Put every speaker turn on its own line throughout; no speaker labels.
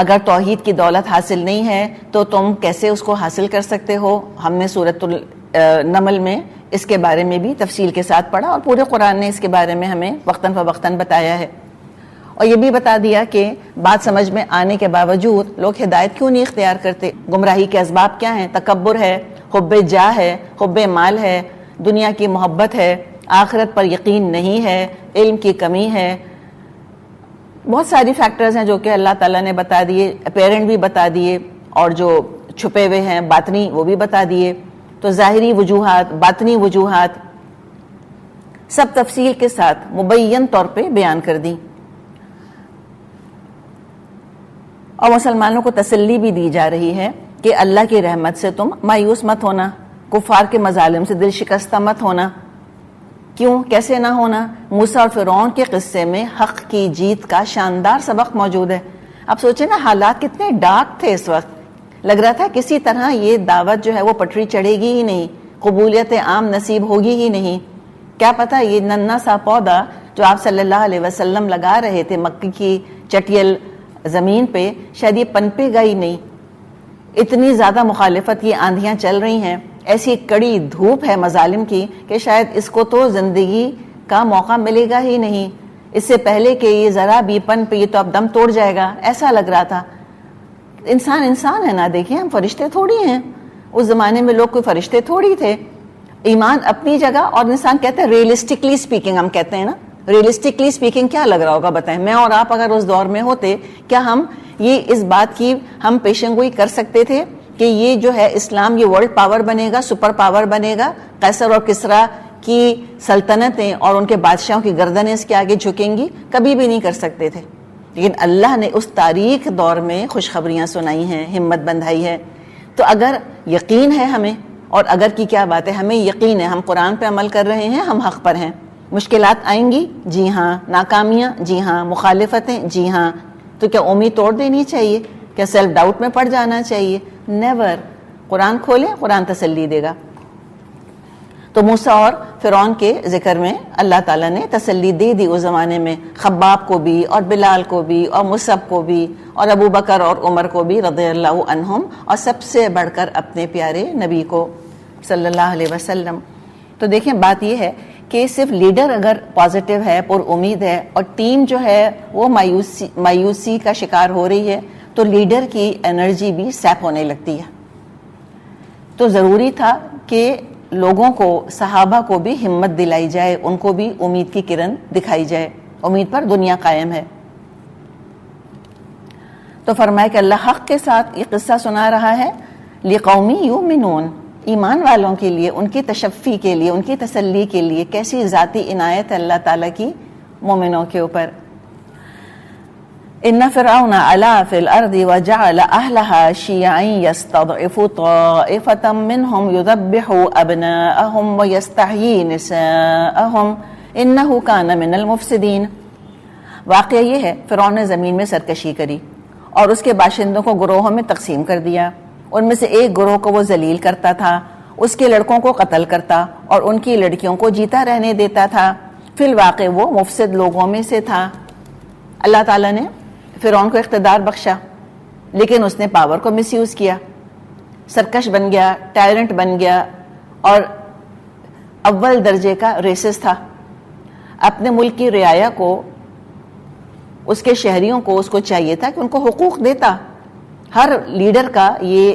اگر توحید کی دولت حاصل نہیں ہے تو تم کیسے اس کو حاصل کر سکتے ہو؟ ہم نے سورۃ النمل میں اس کے بارے میں بھی تفصیل کے ساتھ پڑھا، اور پورے قرآن نے اس کے بارے میں ہمیں وقتاً فوقتاً بتایا ہے، اور یہ بھی بتا دیا کہ بات سمجھ میں آنے کے باوجود لوگ ہدایت کیوں نہیں اختیار کرتے، گمراہی کے اسباب کیا ہیں؟ تکبر ہے، حب جاہ ہے، حب مال ہے، دنیا کی محبت ہے، آخرت پر یقین نہیں ہے، علم کی کمی ہے، بہت ساری فیکٹرز ہیں جو کہ اللہ تعالیٰ نے بتا دیے، پیرنٹ بھی بتا دیے، اور جو چھپے ہوئے ہیں باطنی وہ بھی بتا دیے. تو ظاہری وجوہات، باطنی وجوہات سب تفصیل کے ساتھ مبین طور پہ بیان کر دیں، اور مسلمانوں کو تسلی بھی دی جا رہی ہے کہ اللہ کی رحمت سے تم مایوس مت ہونا، کفار کے مظالم سے دل شکستہ مت ہونا. کیوں؟ کیسے نہ ہونا؟ موسیٰ اور فرعون کے قصے میں حق کی جیت کا شاندار سبق موجود ہے. اب سوچیں نا، حالات کتنے ڈارک تھے اس وقت، لگ رہا تھا کسی طرح یہ دعوت جو ہے وہ پٹری چڑھے گی ہی نہیں، قبولیت عام نصیب ہوگی ہی نہیں. کیا پتہ یہ ننھا سا پودا جو آپ صلی اللہ علیہ وسلم لگا رہے تھے مکہ کی چٹیل زمین پہ، شاید یہ پنپے گا ہی نہیں. اتنی زیادہ مخالفت کی آندھیاں چل رہی ہیں، ایسی کڑی دھوپ ہے مظالم کی کہ شاید اس کو تو زندگی کا موقع ملے گا ہی نہیں. اس سے پہلے کہ یہ ذرا بھی پن پہ یہ تو اب دم توڑ جائے گا، ایسا لگ رہا تھا. انسان ہے نا، دیکھیں ہم فرشتے تھوڑی ہیں، اس زمانے میں لوگ کوئی فرشتے تھوڑی تھے. ایمان اپنی جگہ، اور انسان کہتے ہیں ریئلسٹکلی سپیکنگ، ہم کہتے ہیں نا ریئلسٹکلی سپیکنگ، کیا لگ رہا ہوگا بتائیں؟ میں اور آپ اگر اس دور میں ہوتے، کیا ہم یہ اس بات کی ہم پیشن گوئی کر سکتے تھے کہ یہ جو ہے اسلام یہ ورلڈ پاور بنے گا، سپر پاور بنے گا، قیصر اور کسریٰ کی سلطنتیں اور ان کے بادشاہوں کی گردنیں اس کے آگے جھکیں گی؟ کبھی بھی نہیں کر سکتے تھے. لیکن اللہ نے اس تاریخ دور میں خوشخبریاں سنائی ہیں، ہمت بندھائی ہے. تو اگر یقین ہے ہمیں، اور اگر کی کیا بات ہے، ہمیں یقین ہے، ہم قرآن پہ عمل کر رہے ہیں، ہم حق پر ہیں. مشکلات آئیں گی، جی ہاں. ناکامیاں، جی ہاں. مخالفتیں، جی ہاں. تو کیا امید توڑ دینی چاہیے؟ کیا سیلف ڈاؤٹ میں پڑ جانا چاہیے؟ نیور. قرآن کھولیں، قرآن تسلی دے گا. تو موسیٰ اور فرعون کے ذکر میں اللہ تعالیٰ نے تسلی دے دی اس زمانے میں، خباب کو بھی اور بلال کو بھی اور مصعب کو بھی اور ابو بکر اور عمر کو بھی رضی اللہ عنہم، اور سب سے بڑھ کر اپنے پیارے نبی کو صلی اللہ علیہ وسلم. تو دیکھیں بات یہ ہے کہ صرف لیڈر اگر پازیٹیو ہے، پر امید ہے، اور ٹیم جو ہے وہ مایوسی کا شکار ہو رہی ہے، تو لیڈر کی انرجی بھی سیپ ہونے لگتی ہے. تو ضروری تھا کہ لوگوں کو، صحابہ کو بھی ہمت دلائی جائے، ان کو بھی امید کی کرن دکھائی جائے، امید پر دنیا قائم ہے. تو فرمایا کہ اللہ حق کے ساتھ یہ قصہ سنا رہا ہے، لِقَوْمِ یُؤْمِنُونَ، ایمان والوں کے لیے، ان کی تشفی کے لیے، ان کی تسلی کے لیے. کیسی ذاتی عنایت ہے اللہ تعالیٰ کی مومنوں کے اوپر. ان فرعون علا فی الارض وجعل اہلها شیعا یستضعف طائفة منهم یذبح ابناءهم ویستحیی نساءهم انه کان من المفسدین. واقعہ یہ ہے، فرعون نے زمین میں سرکشی کری اور اس کے باشندوں کو گروہوں میں تقسیم کر دیا. ان میں سے ایک گروہ کو وہ ذلیل کرتا تھا، اس کے لڑکوں کو قتل کرتا اور ان کی لڑکیوں کو جیتا رہنے دیتا تھا. فی الواقع وہ مفسد لوگوں میں سے تھا. اللہ تعالیٰ نے فرعون کو اقتدار بخشا، لیکن اس نے پاور کو مس یوز کیا، سرکش بن گیا، ٹائرنٹ بن گیا، اور اول درجے کا ریسس تھا. اپنے ملک کی رعایا کو، اس کے شہریوں کو، اس کو چاہیے تھا کہ ان کو حقوق دیتا. ہر لیڈر کا یہ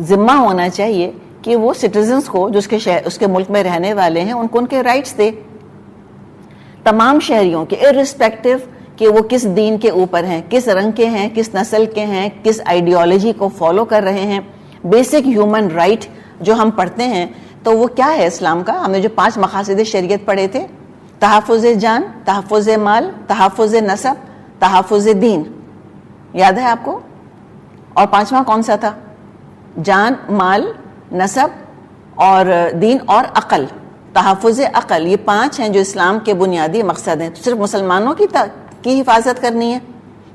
ذمہ ہونا چاہیے کہ وہ سٹیزنز کو، جو اس کے ملک میں رہنے والے ہیں، ان کو ان کے رائٹس دے. تمام شہریوں کے، ارسپیکٹو کہ وہ کس دین کے اوپر ہیں، کس رنگ کے ہیں، کس نسل کے ہیں، کس آئیڈیالوجی کو فالو کر رہے ہیں. بیسک ہیومن رائٹ جو ہم پڑھتے ہیں، تو وہ کیا ہے اسلام کا؟ ہم نے جو 5 مقاصد شریعت پڑھے تھے، تحفظ جان، تحفظ مال، تحفظ نسب، تحفظ دین. یاد ہے آپ کو؟ اور 5واں کون سا تھا؟ جان، مال، نسب اور دین اور عقل. تحفظ عقل، یہ 5 ہیں جو اسلام کے بنیادی مقصد ہیں. تو صرف مسلمانوں کی حفاظت کرنی ہے؟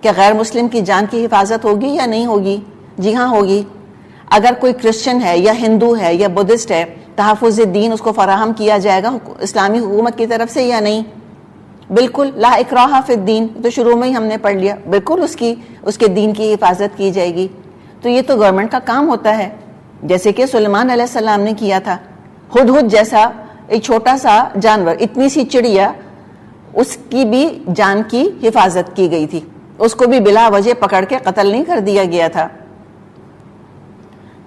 کیا غیر مسلم کی جان کی حفاظت ہوگی یا نہیں ہوگی؟ جی ہاں ہوگی. اگر کوئی کرسچن ہے یا ہندو ہے یا بدھسٹ ہے، تحفظ دین اس کو فراہم کیا جائے گا اسلامی حکومت کی طرف سے یا نہیں؟ بالکل لا اکراہ فی الدین، تو شروع میں ہی ہم نے پڑھ لیا، بالکل اس کے دین کی حفاظت کی جائے گی. تو یہ تو گورنمنٹ کا کام ہوتا ہے، جیسے کہ سلیمان علیہ السلام نے کیا تھا. ہدہد جیسا ایک چھوٹا سا جانور، اتنی سی چڑیا، اس کی بھی جان کی حفاظت کی گئی تھی، اس کو بھی بلا وجہ پکڑ کے قتل نہیں کر دیا گیا تھا.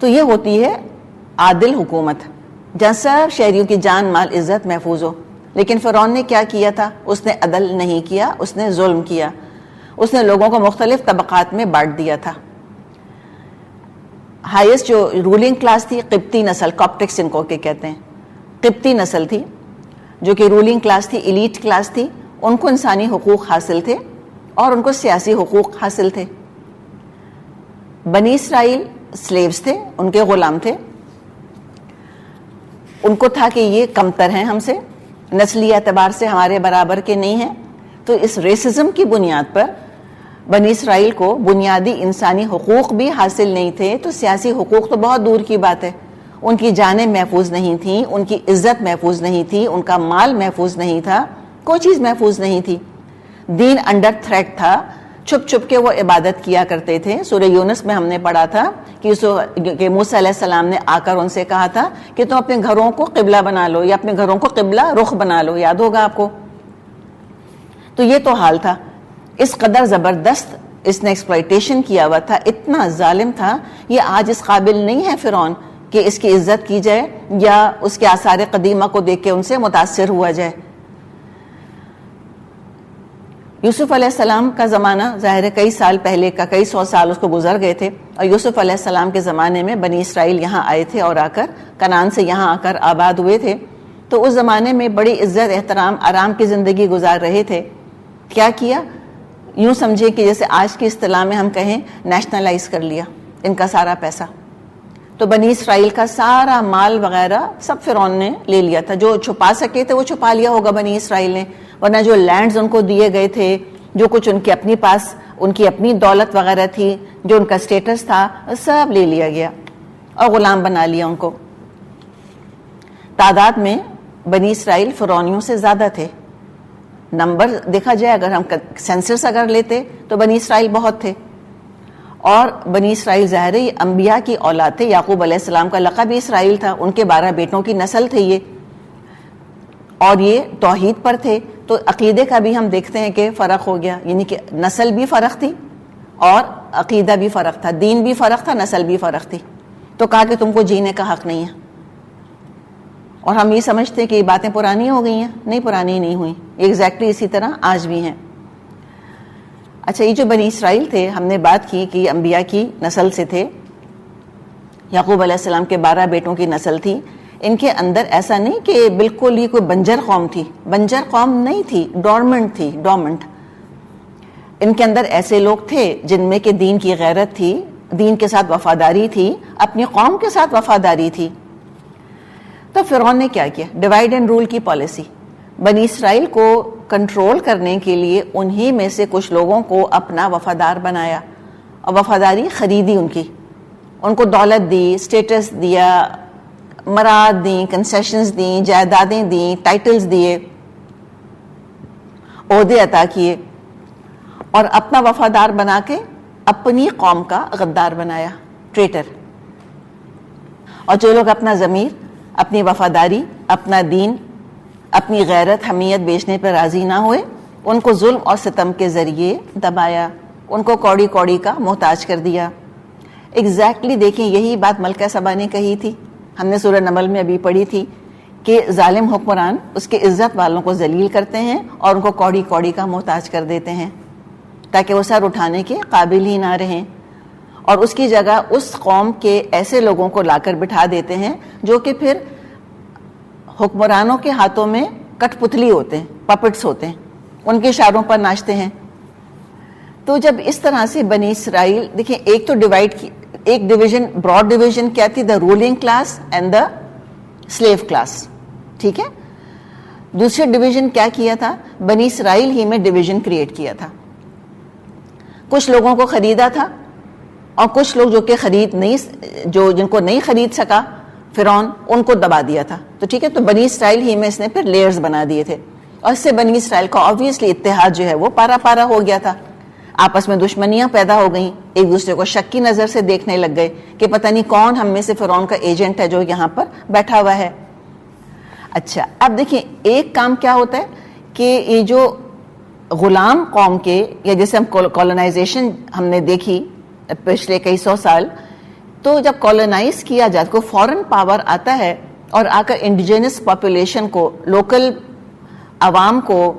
تو یہ ہوتی ہے عادل حکومت، جہاں سب شہریوں کی جان مال عزت محفوظ ہو. لیکن فرعون نے کیا کیا تھا؟ اس نے عدل نہیں کیا، اس نے ظلم کیا، اس نے لوگوں کو مختلف طبقات میں بانٹ دیا تھا. ہائیسٹ جو رولنگ کلاس تھی قبطی نسل، کاپٹکس ان کو کہتے ہیں، قبطی نسل تھی جو کہ رولنگ کلاس تھی، ایلیٹ کلاس تھی. ان کو انسانی حقوق حاصل تھے اور ان کو سیاسی حقوق حاصل تھے. بنی اسرائیل سلیوز تھے، ان کے غلام تھے. ان کو تھا کہ یہ کمتر ہیں ہم سے، نسلی اعتبار سے ہمارے برابر کے نہیں ہیں. تو اس ریسزم کی بنیاد پر بنی اسرائیل کو بنیادی انسانی حقوق بھی حاصل نہیں تھے، تو سیاسی حقوق تو بہت دور کی بات ہے. ان کی جانیں محفوظ نہیں تھیں، ان کی عزت محفوظ نہیں تھی، ان کا مال محفوظ نہیں تھا، کوئی چیز محفوظ نہیں تھی. دین انڈر تھریٹ تھا. چھپ چھپ کے وہ عبادت کیا کرتے تھے. سورہ یونس میں ہم نے پڑھا تھا کہ موسیٰ علیہ السلام نے آ کر ان سے کہا تھا کہ تم اپنے گھروں کو قبلہ بنا لو، یا اپنے گھروں کو قبلہ رخ بنا لو، یاد ہوگا آپ کو. تو یہ تو حال تھا. اس قدر زبردست اس نے ایکسپلائٹیشن کیا ہوا تھا، اتنا ظالم تھا. یہ آج اس قابل نہیں ہے فرعون کہ اس کی عزت کی جائے یا اس کے آثار قدیمہ کو دیکھ کے ان سے متاثر ہوا جائے. یوسف علیہ السلام کا زمانہ ظاہر ہے کئی سال پہلے کا، کئی سو سال اس کو گزر گئے تھے. اور یوسف علیہ السلام کے زمانے میں بنی اسرائیل یہاں آئے تھے اور آ کر کنعان سے یہاں آ کر آباد ہوئے تھے. تو اس زمانے میں بڑی عزت احترام آرام کی زندگی گزار رہے تھے. کیا کیا؟ یوں سمجھے کہ جیسے آج کی اصطلاح میں ہم کہیں نیشنلائز کر لیا ان کا سارا پیسہ. تو بنی اسرائیل کا سارا مال وغیرہ سب فرعون نے لے لیا تھا. جو چھپا سکے تھے وہ چھپا لیا ہوگا بنی اسرائیل نے، ورنہ جو لینڈز ان کو دیے گئے تھے، جو کچھ ان کے اپنی پاس ان کی اپنی دولت وغیرہ تھی، جو ان کا سٹیٹس تھا، سب لے لیا گیا اور غلام بنا لیا ان کو. تعداد میں بنی اسرائیل فرعونیوں سے زیادہ تھے. نمبر دیکھا جائے، اگر ہم سینسس اگر لیتے تو بنی اسرائیل بہت تھے. اور بنی اسرائیل ظاہر ہے یہ انبیاء کی اولاد تھے. یعقوب علیہ السلام کا لقب اسرائیل تھا، ان کے 12 بیٹوں کی نسل تھے یہ، اور یہ توحید پر تھے. تو عقیدے کا بھی ہم دیکھتے ہیں کہ فرق ہو گیا، یعنی کہ نسل بھی فرق تھی اور عقیدہ بھی فرق تھا، دین بھی فرق تھا، نسل بھی فرق تھی. تو کہا کہ تم کو جینے کا حق نہیں ہے. اور ہم یہ سمجھتے ہیں کہ یہ باتیں پرانی ہو گئی ہیں. نہیں، پرانی نہیں ہوئی، ایگزیکٹلی اسی طرح آج بھی ہیں. اچھا، یہ جو بنی اسرائیل تھے، ہم نے بات کی کہ انبیاء کی نسل سے تھے. یعقوب علیہ السلام کے 12 بیٹوں کی نسل تھی. ان کے اندر ایسا نہیں کہ بالکل ہی کوئی بنجر قوم تھی، بنجر قوم نہیں تھی، ڈورمنٹ تھی، ڈورمنٹ. ان کے اندر ایسے لوگ تھے جن میں کہ دین کی غیرت تھی، دین کے ساتھ وفاداری تھی، اپنی قوم کے ساتھ وفاداری تھی. تو فرعون نے کیا کیا؟ ڈیوائیڈ اینڈ رول کی پالیسی. بنی اسرائیل کو کنٹرول کرنے کے لیے انہی میں سے کچھ لوگوں کو اپنا وفادار بنایا اور وفاداری خریدی ان کی. ان کو دولت دی، سٹیٹس دیا، مراد دیں، کنسیشنز دیں، جائیدادیں دیں، ٹائٹلز دیے، عہدے عطا کیے، اور اپنا وفادار بنا کے اپنی قوم کا غدار بنایا، ٹریٹر. اور جو لوگ اپنا ضمیر، اپنی وفاداری، اپنا دین، اپنی غیرت حمیت بیچنے پر راضی نہ ہوئے، ان کو ظلم اور ستم کے ذریعے دبایا، ان کو کوڑی کوڑی کا محتاج کر دیا. ایگزیکٹلی دیکھیں یہی بات ملکہ سبا نے کہی تھی. ہم نے سورہ نمل میں ابھی پڑھی تھی کہ ظالم حکمران اس کے عزت والوں کو ذلیل کرتے ہیں اور ان کو کوڑی کوڑی کا محتاج کر دیتے ہیں تاکہ وہ سر اٹھانے کے قابل ہی نہ رہیں، اور اس کی جگہ اس قوم کے ایسے لوگوں کو لا کر بٹھا دیتے ہیں جو کہ پھر حکمرانوں کے ہاتھوں میں کٹ پتلی ہوتے ہیں، پپٹس ہوتے ہیں، ان کے اشاروں پر ناچتے ہیں. تو جب اس طرح سے بنی اسرائیل دیکھیں، ایک تو ڈیوائڈ کی، ایک ڈویژن، براڈ ڈویژن کیا تھی؟ The ruling class and the slave class. ٹھیک ہے. دوسرے ڈویژن کیا کیا تھا؟ بنی اسرائیل ہی میں ڈویژن کریٹ کیا تھا. کچھ لوگوں کو خریدا تھا اور کچھ لوگ جو کہ جن کو نہیں خرید سکا فرعون، ان کو دبا دیا تھا. تو ٹھیک ہے، تو بنی اسرائیل ہی میں اس نے پھر لیئرز بنا دیے تھے. اور اس سے بنی اسرائیل کا آبویسلی اتحاد جو ہے وہ پارا پارا ہو گیا تھا. آپس میں دشمنیاں پیدا ہو گئیں, ایک دوسرے کو شک کی نظر سے دیکھنے لگ گئے کہ پتہ نہیں کون ہم میں سے فرعون کا ایجنٹ ہے جو یہاں پر بیٹھا ہوا ہے. اچھا اب دیکھیں ایک کام کیا ہوتا ہے کہ یہ جو غلام قوم کے, یا جیسے ہم کولونائزیشن ہم نے دیکھی پچھلے کئی سو سال, تو جب کولونائز کیا جاتا کوئی فورن پاور آتا ہے اور آ کر انڈیجینس پاپولیشن کو, لوکل عوام کو,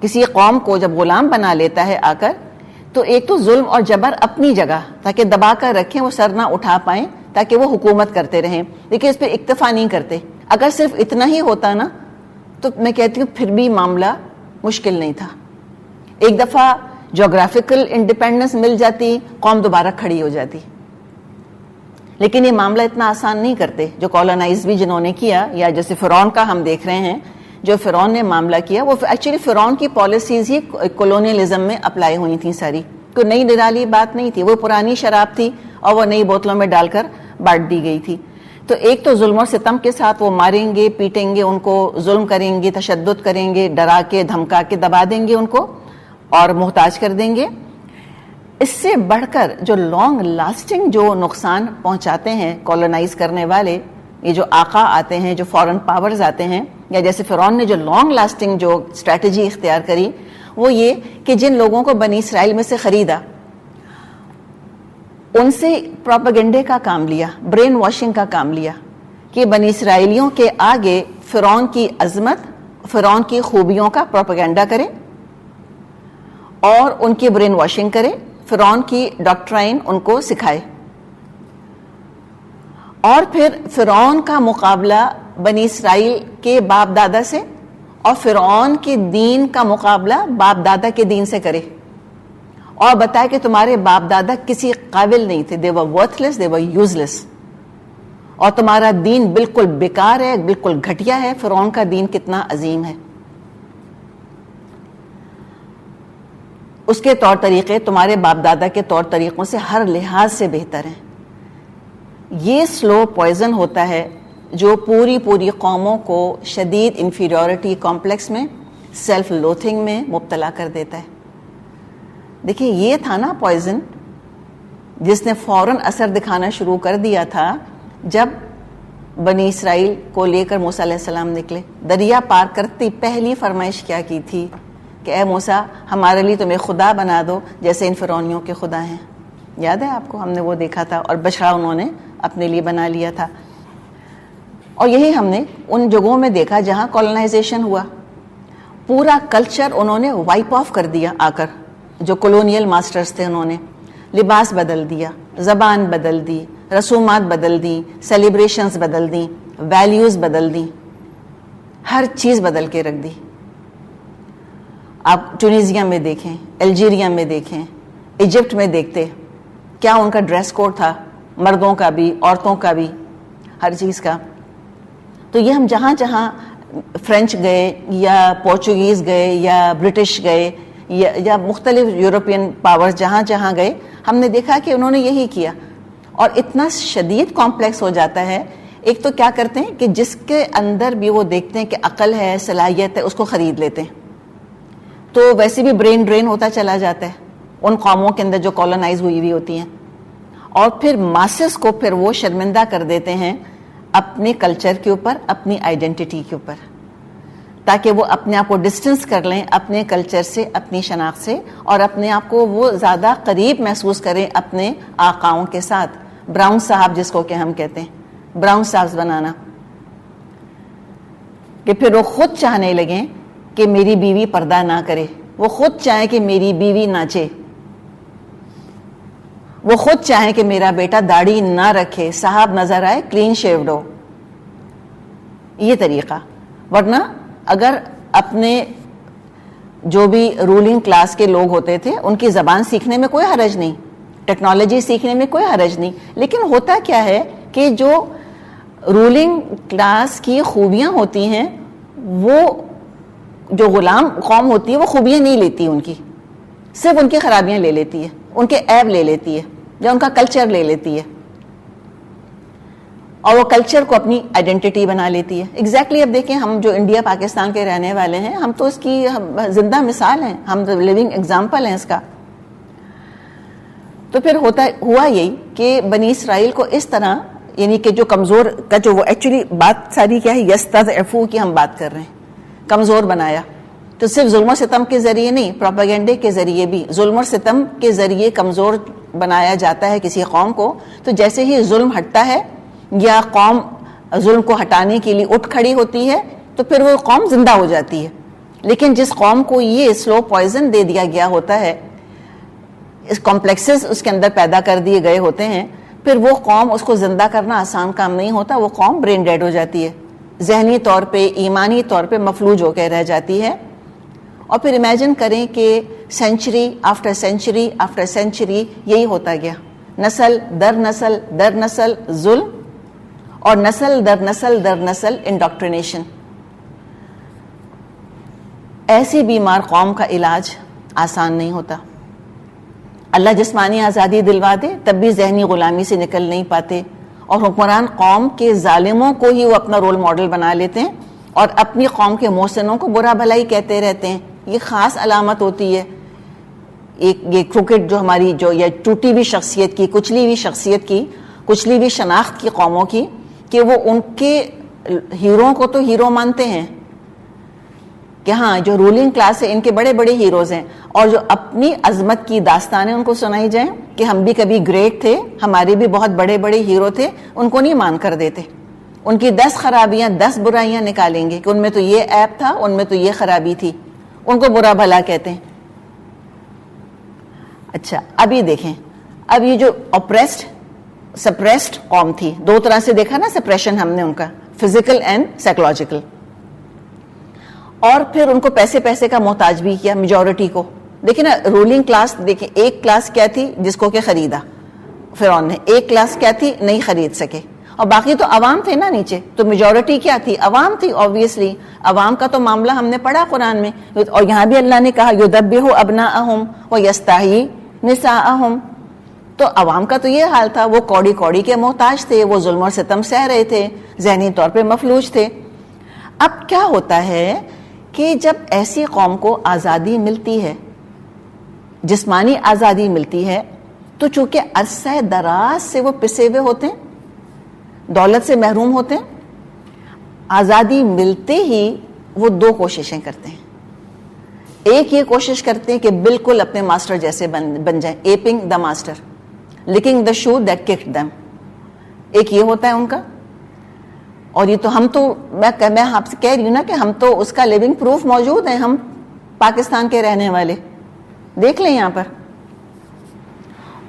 کسی قوم کو جب غلام بنا لیتا ہے آ کر, تو ایک تو ظلم اور جبر اپنی جگہ تاکہ دبا کر رکھیں, وہ سر نہ اٹھا پائیں تاکہ وہ حکومت کرتے رہیں, لیکن اس پہ اکتفا نہیں کرتے. اگر صرف اتنا ہی ہوتا نا تو میں کہتی ہوں پھر بھی معاملہ مشکل نہیں تھا. ایک دفعہ جغرافیکل انڈیپینڈنس مل جاتی, قوم دوبارہ کھڑی ہو جاتی. لیکن یہ معاملہ اتنا آسان نہیں کرتے جو کولونائز بھی جنہوں نے کیا, یا جیسے فرعون کا ہم دیکھ رہے ہیں جو فرعون نے معاملہ کیا, وہ ایکچولی فرعون کی پالیسیز ہی کولونیلزم میں اپلائی ہوئی تھیں ساری, کوئی نئی نرالی بات نہیں تھی, وہ پرانی شراب تھی اور وہ نئی بوتلوں میں ڈال کر بانٹ دی گئی تھی. تو ایک تو ظلم اور ستم کے ساتھ وہ ماریں گے, پیٹیں گے ان کو, ظلم کریں گے, تشدد کریں گے, ڈرا کے دھمکا کے دبا دیں گے ان کو اور محتاج کر دیں گے. اس سے بڑھ کر جو لانگ لاسٹنگ جو نقصان پہنچاتے ہیں کولونائز کرنے والے, یہ جو آقا آتے ہیں, جو فورن پاورز آتے ہیں, یا جیسے فرعون نے جو لانگ لاسٹنگ جو اسٹریٹجی اختیار کری, وہ یہ کہ جن لوگوں کو بنی اسرائیل میں سے خریدا ان سے پروپیگنڈے کا کام لیا, برین واشنگ کا کام لیا, کہ بنی اسرائیلیوں کے آگے فرعون کی عظمت, فرعون کی خوبیوں کا پروپیگنڈا کرے اور ان کی برین واشنگ کرے, فرعون کی ڈاکٹرائن ان کو سکھائے. اور پھر فرعون کا مقابلہ بنی اسرائیل کے باپ دادا سے, اور فرعون کے دین کا مقابلہ باپ دادا کے دین سے کرے, اور بتائے کہ تمہارے باپ دادا کسی قابل نہیں تھے, they were worthless, they were useless, اور تمہارا دین بالکل بیکار ہے, بالکل گھٹیا ہے, فرعون کا دین کتنا عظیم ہے. اس کے طور طریقے تمہارے باپ دادا کے طور طریقوں سے ہر لحاظ سے بہتر ہیں. یہ سلو پوائزن ہوتا ہے جو پوری قوموں کو شدید انفیریورٹی کمپلیکس میں, سیلف لوتھنگ میں مبتلا کر دیتا ہے. دیکھیں یہ تھا نا پوائزن جس نے فوراً اثر دکھانا شروع کر دیا تھا جب بنی اسرائیل کو لے کر موسیٰ علیہ السلام نکلے. دریا پار کرتی پہلی فرمائش کیا کی تھی کہ اے موسیٰ ہمارے لیے تمہیں خدا بنا دو جیسے ان فرعونیوں کے خدا ہیں. یاد ہے آپ کو, ہم نے وہ دیکھا تھا, اور بچڑا انہوں نے اپنے لیے بنا لیا تھا. اور یہی ہم نے ان جگہوں میں دیکھا جہاں کولونائزیشن ہوا, پورا کلچر انہوں نے وائپ آف کر دیا آ کر. جو کولونیل ماسٹرز تھے انہوں نے لباس بدل دیا, زبان بدل دی, رسومات بدل دی, سیلیبریشنز بدل دی, ویلیوز بدل دی, ہر چیز بدل کے رکھ دی. آپ ٹونیزیا میں دیکھیں, الجیریا میں دیکھیں, ایجپٹ میں دیکھتے کیا ان کا ڈریس کوڈ تھا, مردوں کا بھی عورتوں کا بھی, ہر چیز کا. تو یہ ہم جہاں جہاں فرینچ گئے یا پورچوگیز گئے یا برٹش گئے یا مختلف یورپین پاورز جہاں جہاں گئے, ہم نے دیکھا کہ انہوں نے یہی کیا. اور اتنا شدید کمپلیکس ہو جاتا ہے. ایک تو کیا کرتے ہیں کہ جس کے اندر بھی وہ دیکھتے ہیں کہ عقل ہے, صلاحیت ہے, اس کو خرید لیتے ہیں, تو ویسے بھی برین ڈرین ہوتا چلا جاتا ہے ان قوموں کے اندر جو کولونائز ہوئی ہوئی ہوتی ہیں. اور پھر ماسس کو پھر وہ شرمندہ کر دیتے ہیں اپنے کلچر کے اوپر, اپنی آئیڈینٹی کے اوپر, تاکہ وہ اپنے آپ کو ڈسٹنس کر لیں اپنے کلچر سے, اپنی شناخت سے, اور اپنے آپ کو وہ زیادہ قریب محسوس کریں اپنے آقاؤں کے ساتھ. براؤن صاحب جس کو کہ ہم کہتے ہیں, براؤن صاحب بنانا, کہ پھر وہ خود چاہنے لگیں کہ میری بیوی پردہ نہ کرے, وہ خود چاہیں کہ میری بیوی ناچے, وہ خود چاہیں کہ میرا بیٹا داڑھی نہ رکھے, صاحب نظر آئے, کلین شیوڈ ہو. یہ طریقہ. ورنہ اگر اپنے جو بھی رولنگ کلاس کے لوگ ہوتے تھے ان کی زبان سیکھنے میں کوئی حرج نہیں, ٹیکنالوجی سیکھنے میں کوئی حرج نہیں, لیکن ہوتا کیا ہے کہ جو رولنگ کلاس کی خوبیاں ہوتی ہیں وہ جو غلام قوم ہوتی ہے وہ خوبیاں نہیں لیتی ان کی, صرف ان کی خرابیاں لے لیتی ہے, ان کے عیب لے لیتی ہے, یا ان کا کلچر لے لیتی ہے. اور وہ کلچر کو اپنی آئیڈینٹی بنا لیتی ہے. ایگزیکٹلی اب دیکھیں ہم جو انڈیا پاکستان کے رہنے والے ہیں ہم تو اس کی زندہ مثال ہیں, ہم لیونگ ایگزامپل ہیں اس کا. تو پھر ہوا یہی کہ بنی اسرائیل کو اس طرح, یعنی کہ جو کمزور کا جو وہ ایکچولی بات ساری کیا ہے, یستضعفو کی ہم بات کر رہے ہیں, کمزور بنایا. تو صرف ظلم و ستم کے ذریعے نہیں, پروپیگنڈے کے ذریعے بھی, ظلم و ستم کے ذریعے کمزور بنایا جاتا ہے کسی قوم کو. تو جیسے ہی ظلم ہٹتا ہے یا قوم ظلم کو ہٹانے کے لیے اٹھ کھڑی ہوتی ہے تو پھر وہ قوم زندہ ہو جاتی ہے. لیکن جس قوم کو یہ سلو پوائزن دے دیا گیا ہوتا ہے, اس کمپلیکسز اس کے اندر پیدا کر دیے گئے ہوتے ہیں, پھر وہ قوم اس کو زندہ کرنا آسان کام نہیں ہوتا. وہ قوم برین ڈیڈ ہو جاتی ہے, ذہنی طور پہ ایمانی طور پہ مفلوج ہو کے رہ جاتی ہے. اور پھر امیجن کریں کہ century after century after century یہی ہوتا گیا, نسل در نسل در نسل ظلم, اور نسل در نسل در نسل انڈاکٹرینیشن. ایسی بیمار قوم کا علاج آسان نہیں ہوتا. اللہ جسمانی آزادی دلوا دے تب بھی ذہنی غلامی سے نکل نہیں پاتے, اور حکمران قوم کے ظالموں کو ہی وہ اپنا رول ماڈل بنا لیتے ہیں اور اپنی قوم کے محسنوں کو برا بھلائی کہتے رہتے ہیں. یہ خاص علامت ہوتی ہے یہ کرکٹ جو ہماری جو یا ٹوٹی ہوئی شخصیت کی, کچلی ہوئی شخصیت کی, کچلی ہوئی شناخت کی قوموں کی, کہ وہ ان کے ہیرو کو تو ہیرو مانتے ہیں کہ ہاں جو رولنگ کلاس ہے ان کے بڑے بڑے ہیروز ہیں, اور جو اپنی عظمت کی داستانیں ان کو سنائی جائیں کہ ہم بھی کبھی گریٹ تھے, ہمارے بھی بہت بڑے بڑے ہیرو تھے, ان کو نہیں مان کر دیتے. ان کی 10 خرابیاں 10 برائیاں نکالیں گے کہ ان میں تو یہ عیب تھا, ان میں تو یہ خرابی تھی, ان کو برا بھلا کہتے ہیں. اچھا اب یہ دیکھیں, اب یہ جو اپریسڈ سپریسڈ قوم تھی, دو طرح سے دیکھا نا سپریشن ہم نے ان کا, فزیکل اینڈ سائیکولوجیکل. اور پھر ان کو پیسے کا محتاج بھی کیا, میجورٹی کو. دیکھیں نا رولنگ کلاس, دیکھیں ایک کلاس کیا تھی جس کو کہ خریدا فرعون نے, ایک کلاس کیا تھی نہیں خرید سکے, اور باقی تو عوام تھے نا نیچے. تو میجورٹی کیا تھی, عوام تھی. آبویسلی عوام کا تو معاملہ ہم نے پڑھا قرآن میں, اور یہاں بھی اللہ نے کہا یذبح ابناءہم ویستحیی نساءہم. تو عوام کا تو یہ حال تھا, وہ کوڑی کوڑی کے محتاج تھے, وہ ظلم اور ستم سہ رہے تھے, ذہنی طور پہ مفلوج تھے. اب کیا ہوتا ہے کہ جب ایسی قوم کو آزادی ملتی ہے, جسمانی آزادی ملتی ہے, تو چونکہ عرصہ دراز سے وہ پسے ہوئے ہوتے ہیں, دولت سے محروم ہوتے ہیں, آزادی ملتے ہی وہ 2 کوششیں کرتے ہیں. ایک یہ کوشش کرتے ہیں کہ بالکل اپنے ماسٹر جیسے بن جائیں, aping the master, looking the show that cooked them. ایک یہ ہوتا ہے ان کا. اور یہ تو ہم تو میں آپ سے کہہ رہی ہوں نا کہ ہم تو اس کا لیونگ پروف موجود ہیں, ہم پاکستان کے رہنے والے, دیکھ لیں یہاں پر.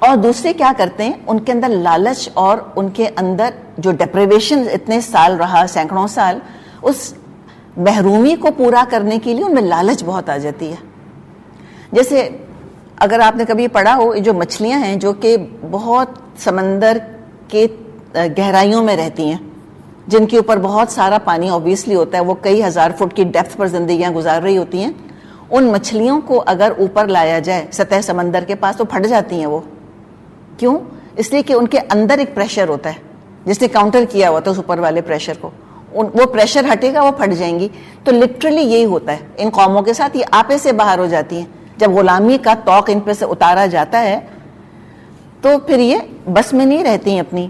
اور دوسرے کیا کرتے ہیں, ان کے اندر لالچ, اور ان کے اندر جو ڈپریویشن اتنے سال رہا, سینکڑوں سال, اس محرومی کو پورا کرنے کے لیے ان میں لالچ بہت آ جاتی ہے. جیسے اگر آپ نے کبھی پڑھا ہو, جو مچھلیاں ہیں جو کہ بہت سمندر کے گہرائیوں میں رہتی ہیں, جن کے اوپر بہت سارا پانی اوبیسلی ہوتا ہے, وہ کئی ہزار فٹ کی ڈیپتھ پر زندگیاں گزار رہی ہوتی ہیں, ان مچھلیوں کو اگر اوپر لایا جائے سطح سمندر کے پاس تو پھٹ جاتی ہیں وہ. کیوں؟ اس لیے کہ ان کے اندر ایک پریشر ہوتا ہے جس نے کاؤنٹر کیا ہوا تھا اس اوپر والے پریشر کو, وہ پریشر ہٹے گا, وہ پھٹ جائیں گی. تو لٹرلی یہی ہوتا ہے ان قوموں کے ساتھ, یہ آپے سے باہر ہو جاتی ہیں. جب غلامی کا توق ان پہ سے اتارا جاتا ہے تو پھر یہ بس میں نہیں رہتی ہیں اپنی,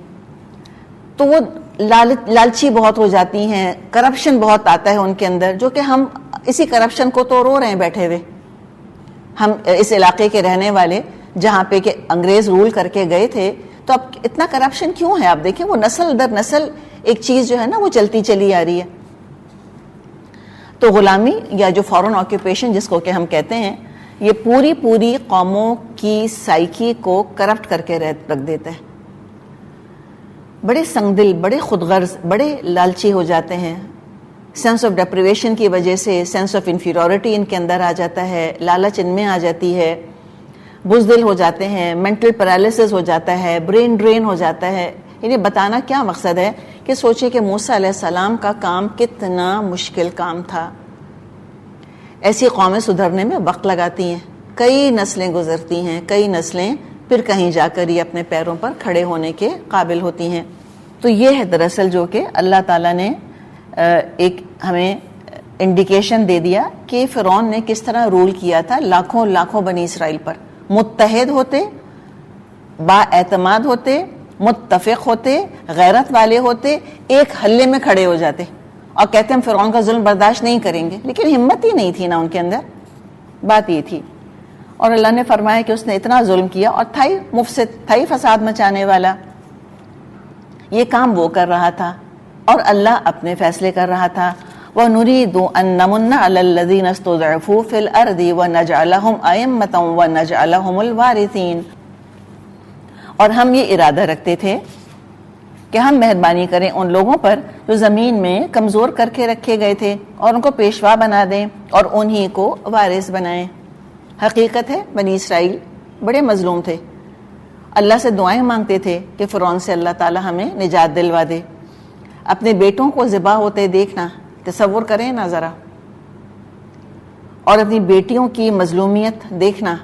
تو وہ لالچی بہت ہو جاتی ہیں, کرپشن بہت آتا ہے ان کے اندر, جو کہ ہم اسی کرپشن کو تو رو رہے ہیں بیٹھے ہوئے. ہم اس علاقے کے رہنے والے جہاں پہ کہ انگریز رول کر کے گئے تھے, تو اب اتنا کرپشن کیوں ہے؟ آپ دیکھیں وہ نسل در نسل ایک چیز جو ہے نا وہ چلتی چلی آ رہی ہے. تو غلامی یا جو فورن آکوپیشن جس کو کہ ہم کہتے ہیں, یہ پوری قوموں کی سائیکی کو کرپٹ کر کے رکھ دیتا ہے. بڑے سنگ دل, بڑے خود غرض, بڑے لالچی ہو جاتے ہیں. سینس آف ڈپریویشن کی وجہ سے سینس آف انفیریورٹی ان کے اندر آ جاتا ہے, لالچ ان میں آ جاتی ہے, بزدل ہو جاتے ہیں, مینٹل پیرالسس ہو جاتا ہے, برین ڈرین ہو جاتا ہے. یعنی بتانا کیا مقصد ہے کہ سوچیں کہ موسیٰ علیہ السلام کا کام کتنا مشکل کام تھا. ایسی قومیں سدھرنے میں وقت لگاتی ہیں, کئی نسلیں گزرتی ہیں, کئی نسلیں پھر کہیں جا کر یہ اپنے پیروں پر کھڑے ہونے کے قابل ہوتی ہیں. تو یہ ہے دراصل جو کہ اللہ تعالیٰ نے ایک ہمیں انڈیکیشن دے دیا کہ فرعون نے کس طرح رول کیا تھا لاکھوں لاکھوں بنی اسرائیل پر. متحد ہوتے, با اعتماد ہوتے, متفق ہوتے, غیرت والے ہوتے, ایک حلے میں کھڑے ہو جاتے اور کہتے ہم فرعون کا ظلم برداشت نہیں کریں گے. لیکن ہمت ہی نہیں تھی نا ان کے اندر, بات یہ تھی. اور اللہ نے فرمایا کہ اس نے اتنا ظلم کیا اور تھا ہی مفسد, تھا ہی فساد مچانے والا. یہ کام وہ کر رہا تھا اور اللہ اپنے فیصلے کر رہا تھا. وَنُرِيدُ أَن نَّمُنَّ عَلَى الَّذِينَ اسْتُضْعِفُوا فِي الْأَرْضِ وَنَجْعَلَهُمْ أَئِمَّةً وَنَجْعَلَهُمُ الْوَارِثِينَ. اور ہم یہ ارادہ رکھتے تھے کہ ہم مہربانی کریں ان لوگوں پر جو زمین میں کمزور کر کے رکھے گئے تھے اور ان کو پیشوا بنا دیں اور انہی کو وارث بنائیں. حقیقت ہے بنی اسرائیل بڑے مظلوم تھے, اللہ سے دعائیں مانگتے تھے کہ فرعون سے اللہ تعالی ہمیں نجات دلوا دے. اپنے بیٹوں کو ذبح ہوتے دیکھنا, تصور کریں نا ذرا, اور اپنی بیٹیوں کی مظلومیت دیکھنا,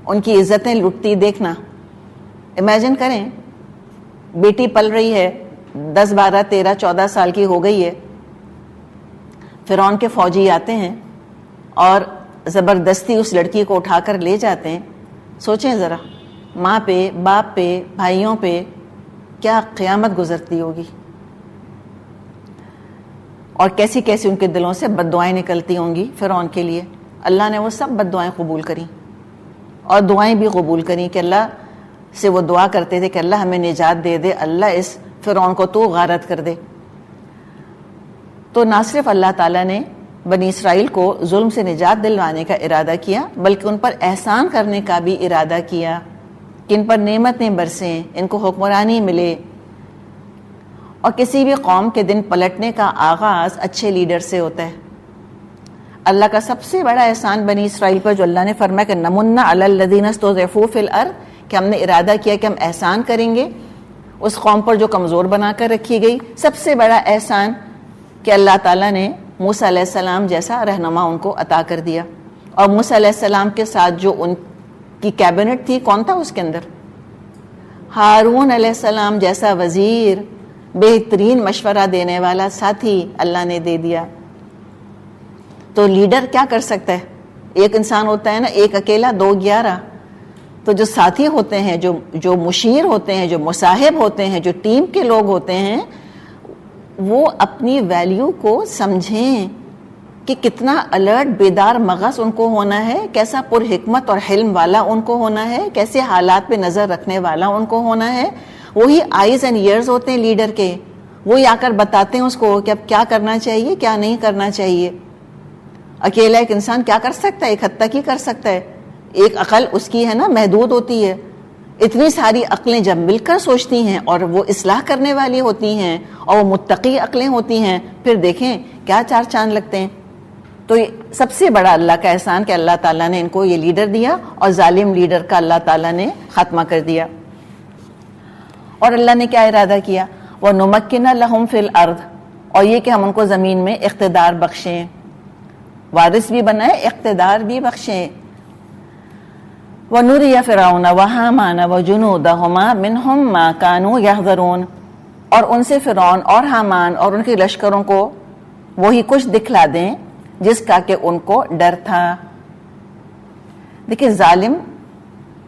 ان کی عزتیں لٹتی دیکھنا. امیجن کریں, بیٹی پل رہی ہے, 10 12 13 14 سال کی ہو گئی ہے, فرعون کے فوجی آتے ہیں اور زبردستی اس لڑکی کو اٹھا کر لے جاتے ہیں. سوچیں ذرا, ماں پہ, باپ پہ, بھائیوں پہ کیا قیامت گزرتی ہوگی, اور کیسی کیسی ان کے دلوں سے بد دعائیں نکلتی ہوں گی فرعون کے لیے. اللہ نے وہ سب بد دعائیں قبول کریں اور دعائیں بھی قبول کریں کہ اللہ سے وہ دعا کرتے تھے کہ اللہ ہمیں نجات دے دے, اللہ اس فرعون کو تو غارت کر دے. تو نہ صرف اللہ تعالیٰ نے بنی اسرائیل کو ظلم سے نجات دلوانے کا ارادہ کیا, بلکہ ان پر احسان کرنے کا بھی ارادہ کیا کہ ان پر نعمتیں برسیں, ان کو حکمرانی ملے. اور کسی بھی قوم کے دن پلٹنے کا آغاز اچھے لیڈر سے ہوتا ہے. اللہ کا سب سے بڑا احسان بنی اسرائیل پر جو اللہ نے فرمایا کہ نَمُنَّ عَلَى الَّذِينَ اسْتُضْعِفُوا فِي الْأَرْضِ, کہ ہم نے ارادہ کیا کہ ہم احسان کریں گے اس قوم پر جو کمزور بنا کر رکھی گئی. سب سے بڑا احسان کہ اللہ تعالیٰ نے موسیٰ علیہ السلام جیسا رہنما ان کو عطا کر دیا. اور موسیٰ علیہ السلام کے ساتھ جو ان کی کیبنٹ تھی, کون تھا اس کے اندر؟ ہارون علیہ السلام جیسا وزیر, بہترین مشورہ دینے والا ساتھی اللہ نے دے دیا. تو لیڈر کیا کر سکتا ہے؟ ایک انسان ہوتا ہے نا, ایک اکیلا 2 11. تو جو ساتھی ہوتے ہیں, جو مشیر ہوتے ہیں, جو مصاحب ہوتے ہیں, جو ٹیم کے لوگ ہوتے ہیں, وہ اپنی ویلیو کو سمجھیں کہ کتنا الرٹ بیدار مغز ان کو ہونا ہے, کیسا پر حکمت اور حلم والا ان کو ہونا ہے, کیسے حالات پہ نظر رکھنے والا ان کو ہونا ہے. وہی آئیز اینڈ ایئرز ہوتے ہیں لیڈر کے, وہی آ کر بتاتے ہیں اس کو کہ اب کیا کرنا چاہیے کیا نہیں کرنا چاہیے. اکیلا ایک انسان کیا کر سکتا ہے؟ ایک حد تک ہی کر سکتا ہے. ایک عقل اس کی ہے نا محدود ہوتی ہے. اتنی ساری عقلیں جب مل کر سوچتی ہیں اور وہ اصلاح کرنے والی ہوتی ہیں اور وہ متقی عقلیں ہوتی ہیں, پھر دیکھیں کیا 4 چاند لگتے ہیں. تو یہ سب سے بڑا اللہ کا احسان کہ اللہ تعالیٰ نے ان کو یہ لیڈر دیا اور ظالم لیڈر کا اللہ تعالیٰ نے خاتمہ کر دیا. اور اللہ نے کیا ارادہ کیا؟ وَنُمَكِّنَ لَهُمْ فِي الْأَرْضِ, اور یہ کہ ہم ان کو زمین میں اقتدار بخشیں, وارث بھی بنائے, اقتدار بھی بخشیں. وَنُرِيَ فِرْعَوْنَ وَحَامَانَ وَجُنُودَهُمَا مِنْهُمْ مَا كَانُوا يَحْذَرُونَ, اور ان سے فرعون اور حامان اور ان کے لشکروں کو وہی کچھ دکھلا دیں جس کا کہ ان کو ڈر تھا. دیکھیں, ظالم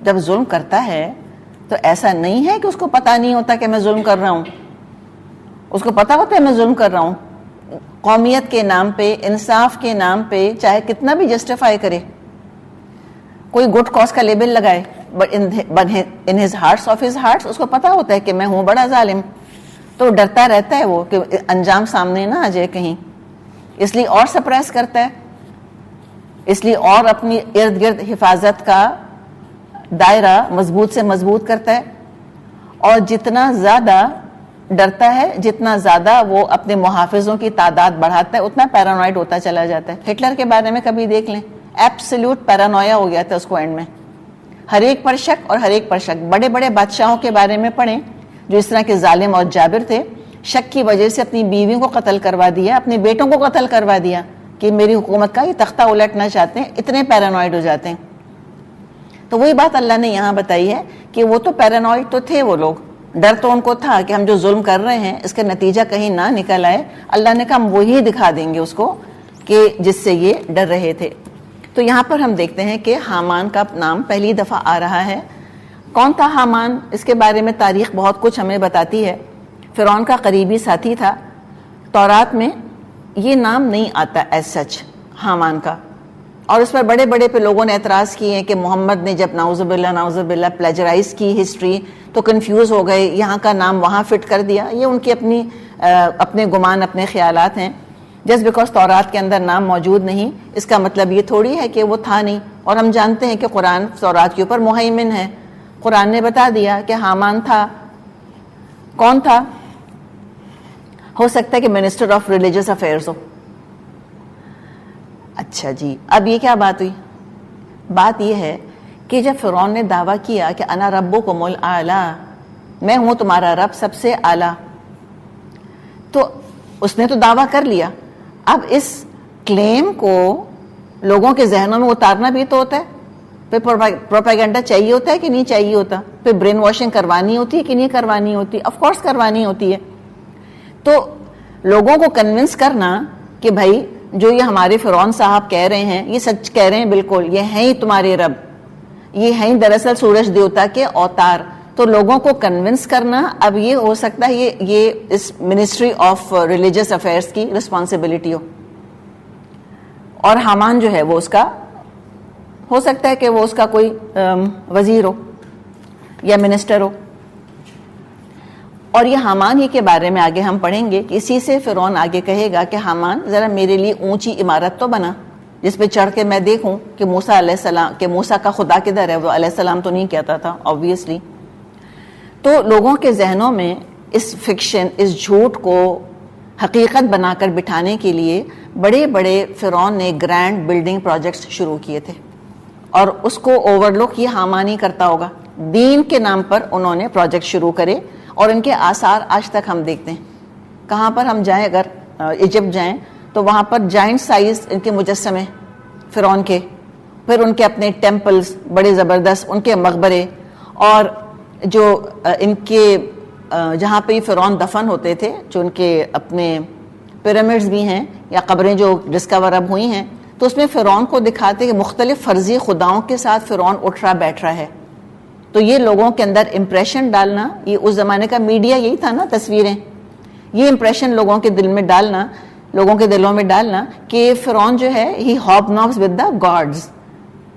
جب ظلم کرتا ہے تو ایسا نہیں ہے کہ اس کو پتہ نہیں ہوتا کہ میں ظلم کر رہا ہوں. اس کو پتہ ہوتا ہے میں ظلم کر رہا ہوں. قومیت کے نام پہ, انصاف کے نام پہ, چاہے کتنا بھی جسٹیفائی کرے, کوئی گڈ کاز کا لیبل لگائے, but in his hearts of his hearts اس کو پتہ ہوتا ہے کہ میں ہوں بڑا ظالم. تو ڈرتا رہتا ہے وہ کہ انجام سامنے نہ آ جائے کہیں, اس لیے اور سپریس کرتا ہے, اس لیے اور اپنی ارد گرد حفاظت کا دائرہ مضبوط سے مضبوط کرتا ہے. اور جتنا زیادہ ڈرتا ہے, جتنا زیادہ وہ اپنے محافظوں کی تعداد بڑھاتا ہے, اتنا پیرانوائڈ ہوتا چلا جاتا ہے. ہٹلر کے بارے میں کبھی دیکھ لیں, ایبسلیوٹ پیرانویا ہو گیا تھا اس کو اینڈ میں, ہر ایک پر شک اور ہر ایک پر شک. بڑے بڑے بادشاہوں کے بارے میں پڑھیں جو اس طرح کے ظالم اور جابر تھے, شک کی وجہ سے اپنی بیویوں کو قتل کروا دیا, اپنے بیٹوں کو قتل کروا دیا کہ میری حکومت کا یہ تختہ الٹنا چاہتے ہیں, اتنے پیرانوائڈ ہو جاتے ہیں. تو وہی بات اللہ نے یہاں بتائی ہے کہ وہ تو پیرانوائڈ تو تھے وہ لوگ, ڈر تو ان کو تھا کہ ہم جو ظلم کر رہے ہیں اس کا نتیجہ کہیں نہ نکل آئے. اللہ نے کہا ہم وہی دکھا دیں گے اس کو کہ جس سے یہ ڈر رہے تھے. تو یہاں پر ہم دیکھتے ہیں کہ حامان کا نام پہلی دفعہ آ رہا ہے. کون تھا حامان؟ اس کے بارے میں تاریخ بہت کچھ ہمیں بتاتی ہے. فرعون کا قریبی ساتھی تھا. تورات میں یہ نام نہیں آتا ایز سچ حامان کا, اور اس پر بڑے بڑے پہ لوگوں نے اعتراض کیے ہیں کہ محمد نے جب نعوذ باللہ پلیجرائز کی ہسٹری تو کنفیوز ہو گئے, یہاں کا نام وہاں فٹ کر دیا. یہ ان کی اپنے گمان, اپنے خیالات ہیں. جسٹ بیکاز تورات کے اندر نام موجود نہیں اس کا مطلب یہ تھوڑی ہے کہ وہ تھا نہیں. اور ہم جانتے ہیں کہ قرآن تورات کے اوپر مہیمن ہے. قرآن نے بتا دیا کہ حامان تھا. کون تھا؟ ہو سکتا ہے کہ منسٹر آف ریلیجس افیئرز ہو. اچھا جی, اب یہ کیا بات ہوئی؟ بات یہ ہے کہ جب فرعون نے دعویٰ کیا کہ انا ربکم الاعلی, میں ہوں تمہارا رب سب سے اعلیٰ, تو اس نے تو دعویٰ کر لیا. اب اس کلیم کو لوگوں کے ذہنوں میں اتارنا بھی تو ہوتا ہے. پھر پروپیگنڈا چاہیے ہوتا ہے کہ نہیں چاہیے ہوتا؟ پھر برین واشنگ کروانی ہوتی ہے کہ نہیں کروانی ہوتی؟ آف کورس کروانی ہوتی ہے. تو لوگوں کو کنونس کرنا کہ بھائی جو یہ ہمارے فرعون صاحب کہہ رہے ہیں یہ سچ کہہ رہے ہیں, بالکل یہ ہیں ہی تمہارے رب, یہ ہیں دراصل سورج دیوتا کے اوتار. تو لوگوں کو کنونس کرنا اب یہ ہو سکتا ہے یہ اس منسٹری آف ریلیجس افیئرس کی رسپانسبلٹی ہو. اور حامان جو ہے وہ اس کا ہو سکتا ہے کہ وہ اس کا کوئی وزیر ہو یا منسٹر ہو. اور یہ حامان ہی کے بارے میں آگے ہم پڑھیں گے کہ اسی سے فرعون آگے کہے گا کہ حامان ذرا میرے لیے اونچی عمارت تو بنا جس پہ چڑھ کے میں دیکھوں کہ موسیٰ علیہ السلام, کہ موسیٰ کا خدا کدھر ہے. وہ علیہ السلام تو نہیں کہتا تھا obviously. تو لوگوں کے ذہنوں میں اس فکشن, اس جھوٹ کو حقیقت بنا کر بٹھانے کے لیے بڑے بڑے فرعون نے گرینڈ بلڈنگ پروجیکٹس شروع کیے تھے, اور اس کو اوور لک یہ حامان ہی کرتا ہوگا. دین کے نام پر انہوں نے پروجیکٹ شروع کرے, اور ان کے آثار آج تک ہم دیکھتے ہیں. کہاں پر ہم جائیں, اگر ایجپٹ جائیں تو وہاں پر جائنٹ سائز ان کے مجسمے فرعون کے, پھر ان کے اپنے ٹیمپلز بڑے زبردست, ان کے مقبرے, اور جو ان کے جہاں پہ فرعون دفن ہوتے تھے, جو ان کے اپنے پیرامڈز بھی ہیں یا قبریں جو ڈسکور اب ہوئی ہیں, تو اس میں فرعون کو دکھاتے کہ مختلف فرضی خداؤں کے ساتھ فرعون اٹھ رہا بیٹھ رہا ہے. تو یہ لوگوں کے اندر امپریشن ڈالنا, یہ اس زمانے کا میڈیا یہی تھا نا, تصویریں, یہ امپریشن لوگوں کے دل میں ڈالنا, لوگوں کے دلوں میں ڈالنا کہ فرعون جو ہے ہی ہاب نابز ود دا گاڈز,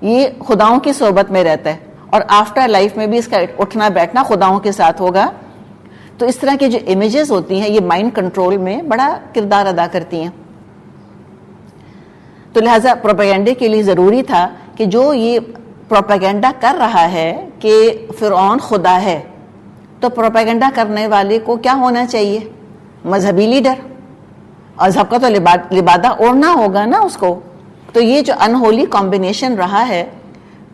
یہ خداؤں کی صحبت میں رہتا ہے, اور آفٹر لائف میں بھی اس کا اٹھنا بیٹھنا خداؤں کے ساتھ ہوگا. تو اس طرح کی جو امیجز ہوتی ہیں یہ مائنڈ کنٹرول میں بڑا کردار ادا کرتی ہیں. تو لہٰذا پروپیگنڈے کے لیے ضروری تھا کہ جو یہ پروپیگنڈا کر رہا ہے کہ فرعون خدا ہے, تو پروپیگنڈا کرنے والے کو کیا ہونا چاہیے؟ مذہبی لیڈر. مذہب کا تو لبادہ اوڑھنا ہوگا نا اس کو. تو یہ جو انہولی کمبینیشن رہا ہے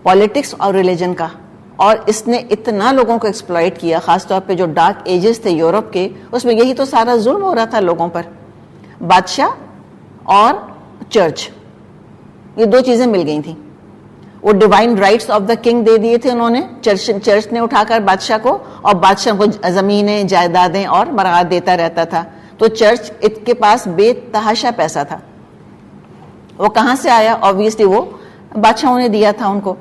پالیٹکس اور ریلیجن کا, اور اس نے اتنا لوگوں کو ایکسپلائٹ کیا, خاص طور پہ جو ڈارک ایجز تھے یورپ کے, اس میں یہی تو سارا ظلم ہو رہا تھا لوگوں پر. بادشاہ اور چرچ, یہ دو چیزیں مل گئی تھیں. وہ divine rights of the king دے دیے تھے انہوں نے, چرچ نے اٹھا کر بادشاہ کو, اور بادشاہ کو زمینیں, جائیدادیں اور مراعات دیتا رہتا تھا. تو چرچ کے پاس بے تحاشا پیسہ تھا. وہ کہاں سے آیا؟ obviously وہ بادشاہوں نے دیا تھا ان کو.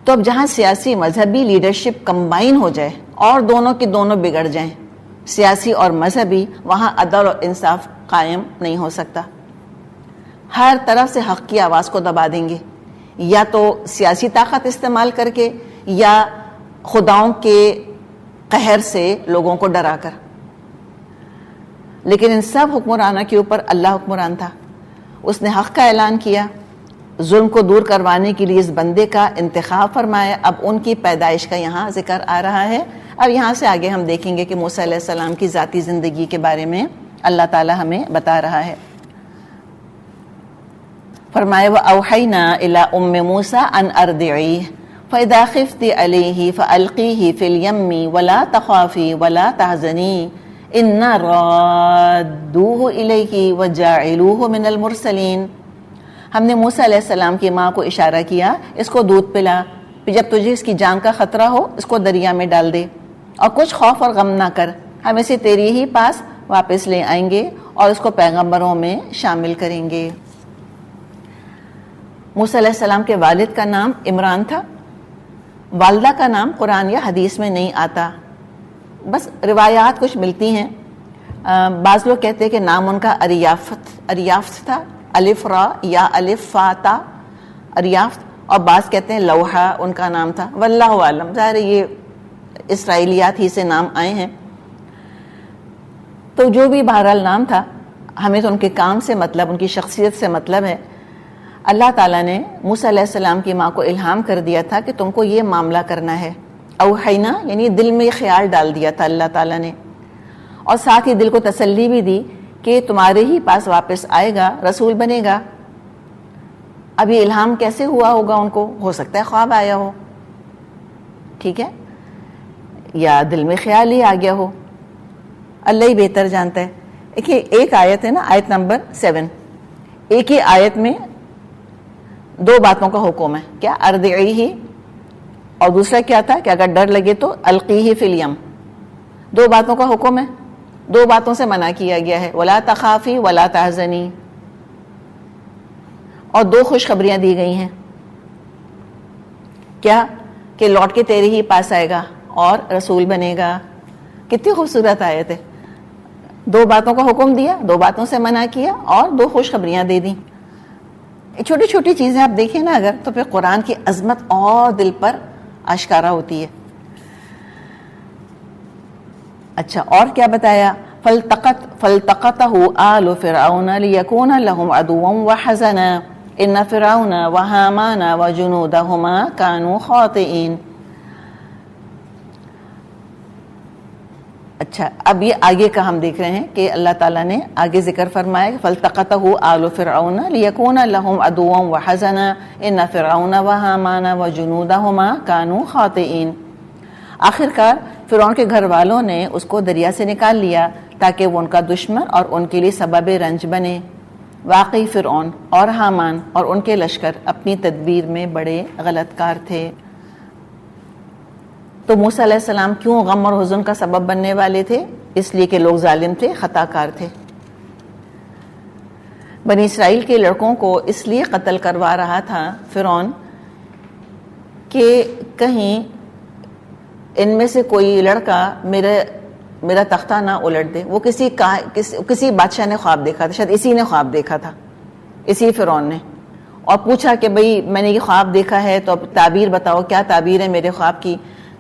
تو اب جہاں سیاسی مذہبی لیڈرشپ کمبائن ہو جائے اور دونوں کی دونوں بگڑ جائیں, سیاسی اور مذہبی, وہاں عدل اور انصاف قائم نہیں ہو سکتا. ہر طرف سے حق کی آواز کو دبا دیں گے, یا تو سیاسی طاقت استعمال کر کے, یا خداؤں کے قہر سے لوگوں کو ڈرا کر. لیکن ان سب حکمرانوں کے اوپر اللہ حکمران تھا. اس نے حق کا اعلان کیا, ظلم کو دور کروانے کے لیے اس بندے کا انتخاب فرمایا. اب ان کی پیدائش کا یہاں ذکر آ رہا ہے. اب یہاں سے آگے ہم دیکھیں گے کہ موسیٰ علیہ السلام کی ذاتی زندگی کے بارے میں اللہ تعالی ہمیں بتا رہا ہے. فرمایا وَأَوْحَيْنَا إِلَىٰ أُمِّ مُوسَىٰ أَنْ أَرْضِعِيهِ فَإِذَا خِفْتِ عَلَيْهِ فَأَلْقِيهِ فِي الْيَمِّ وَلَا تَخَافِي وَلَا تَحْزَنِي إِنَّا رَادُّوهُ إِلَيْكِ وَجَاعِلُوهُ مِنَ الْمُرْسَلِينَ. ہم نے موسیٰ علیہ السلام کی ماں کو اشارہ کیا, اس کو دودھ پلا, جب تجھے اس کی جان کا خطرہ ہو اس کو دریا میں ڈال دے, اور کچھ خوف اور غم نہ کر، ہم اسے تیری ہی پاس واپس لے آئیں گے اور اس کو پیغمبروں میں شامل کریں گے۔ موسیٰ علیہ السلام کے والد کا نام عمران تھا، والدہ کا نام قرآن یا حدیث میں نہیں آتا، بس روایات کچھ ملتی ہیں۔ بعض لوگ کہتے ہیں کہ نام ان کا اریافت تھا، الف را یا الف فا تا اریافت، اور بعض کہتے ہیں لوحہ ان کا نام تھا، واللہ عالم، ظاہر یہ اسرائیلیات ہی سے نام آئے ہیں۔ تو جو بھی بہرحال نام تھا، ہمیں تو ان کے کام سے مطلب، ان کی شخصیت سے مطلب ہے۔ اللہ تعالیٰ نے موسیٰ علیہ السلام کی ماں کو الہام کر دیا تھا کہ تم کو یہ معاملہ کرنا ہے، اوحینا یعنی دل میں خیال ڈال دیا تھا اللہ تعالیٰ نے، اور ساتھ ہی دل کو تسلی بھی دی کہ تمہارے ہی پاس واپس آئے گا، رسول بنے گا۔ اب یہ الہام کیسے ہوا ہوگا ان کو؟ ہو سکتا ہے خواب آیا ہو، ٹھیک ہے، یا دل میں خیال ہی آ گیا ہو، اللہ ہی بہتر جانتا ہے۔ دیکھیے ایک آیت ہے نا، آیت نمبر 7، ایک ہی آیت میں دو باتوں کا حکم ہے، کیا ارضعیہ، اور دوسرا کیا تھا کہ اگر ڈر لگے تو القیہ فی الیم۔ دو باتوں کا حکم ہے، دو باتوں سے منع کیا گیا ہے، ولا تخافی ولا تحزنی، اور دو خوشخبریاں دی گئی ہیں، کیا کہ لوٹ کے تیرے ہی پاس آئے گا اور رسول بنے گا۔ کتنی خوبصورت آیت ہے، دو باتوں کا حکم دیا، دو باتوں سے منع کیا، اور دو خوشخبریاں دے دیں۔ چھوٹی چھوٹی چیزیں آپ دیکھیں نا اگر، تو پھر قرآن کی عظمت اور دل پر آشکارا ہوتی ہے۔ اچھا اور کیا بتایا؟ فَالْتَقَطَهُ آلُ فِرْعَوْنَ لِيَكُونَ لَهُمْ عَدُوًّا وَحَزَنًا إِنَّ فِرْعَوْنَ وَهَامَانَ وَجُنُودَهُمَا كَانُوا خَاطِئِينَ۔ اچھا اب یہ آگے کا ہم دیکھ رہے ہیں کہ اللہ تعالیٰ نے آگے ذکر فرمایا کہ فَالْتَقَطَهُ آلُ فِرْعَوْنَ لِيَكُونَ لَهُمْ عَدُوًّا وَحَزَنًا إِنَّ فِرْعَوْنَ وَهَامَانَ وَجُنُودَهُمَا كَانُوا خَاطِئِينَ۔ آخر کار فرعون کے گھر والوں نے اس کو دریا سے نکال لیا تاکہ وہ ان کا دشمن اور ان کے لیے سبب رنج بنے۔ واقعی فرعون اور حامان اور ان کے لشکر اپنی تدبیر میں بڑے غلط کار تھے۔ تو موسیٰ علیہ السلام کیوں غم اور حزن کا سبب بننے والے تھے؟ اس لیے کہ لوگ ظالم تھے، خطا کار تھے۔ بنی اسرائیل کے لڑکوں کو اس لیے قتل کروا رہا تھا فرعون کہ کہیں ان میں سے کوئی لڑکا میرا تختہ نہ الٹ دے۔ وہ کسی بادشاہ نے خواب دیکھا تھا، شاید اسی نے خواب دیکھا تھا، اسی فرعون نے، اور پوچھا کہ بھئی میں نے یہ خواب دیکھا ہے تو اب تعبیر بتاؤ، کیا تعبیر ہے میرے خواب کی؟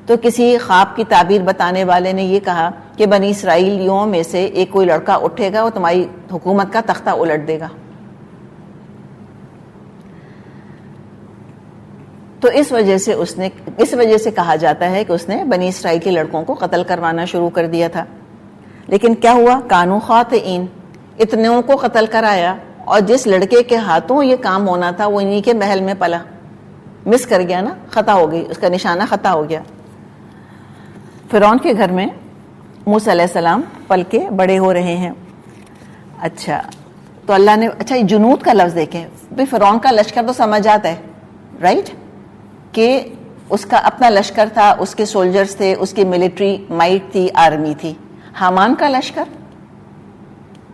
تو کسی خواب کی تعبیر بتانے والے نے یہ کہا کہ بنی اسرائیلیوں میں سے ایک کوئی لڑکا اٹھے گا، وہ تمہاری حکومت کا تختہ الٹ دے گا۔ تو اس وجہ سے کہا جاتا ہے کہ اس نے بنی اسرائیل کے لڑکوں کو قتل کروانا شروع کر دیا تھا۔ لیکن کیا ہوا؟ کانوا خاطئین، اتنوں کو قتل کرایا، اور جس لڑکے کے ہاتھوں یہ کام ہونا تھا وہ انہی کے محل میں پلا، مس کر گیا نا، خطا ہو گئی، اس کا نشانہ خطا ہو گیا۔ فرعون کے گھر میں موسیٰ علیہ السلام پل کے بڑے ہو رہے ہیں۔ اچھا تو اللہ نے، اچھا یہ جنود کا لفظ دیکھیں، بھئی فرعون کا لشکر تو سمجھ آتا ہے رائٹ، کہ اس کا اپنا لشکر تھا، اس کے سولجرز تھے، اس کی ملٹری مائٹ تھی، آرمی تھی۔ حامان کا لشکر،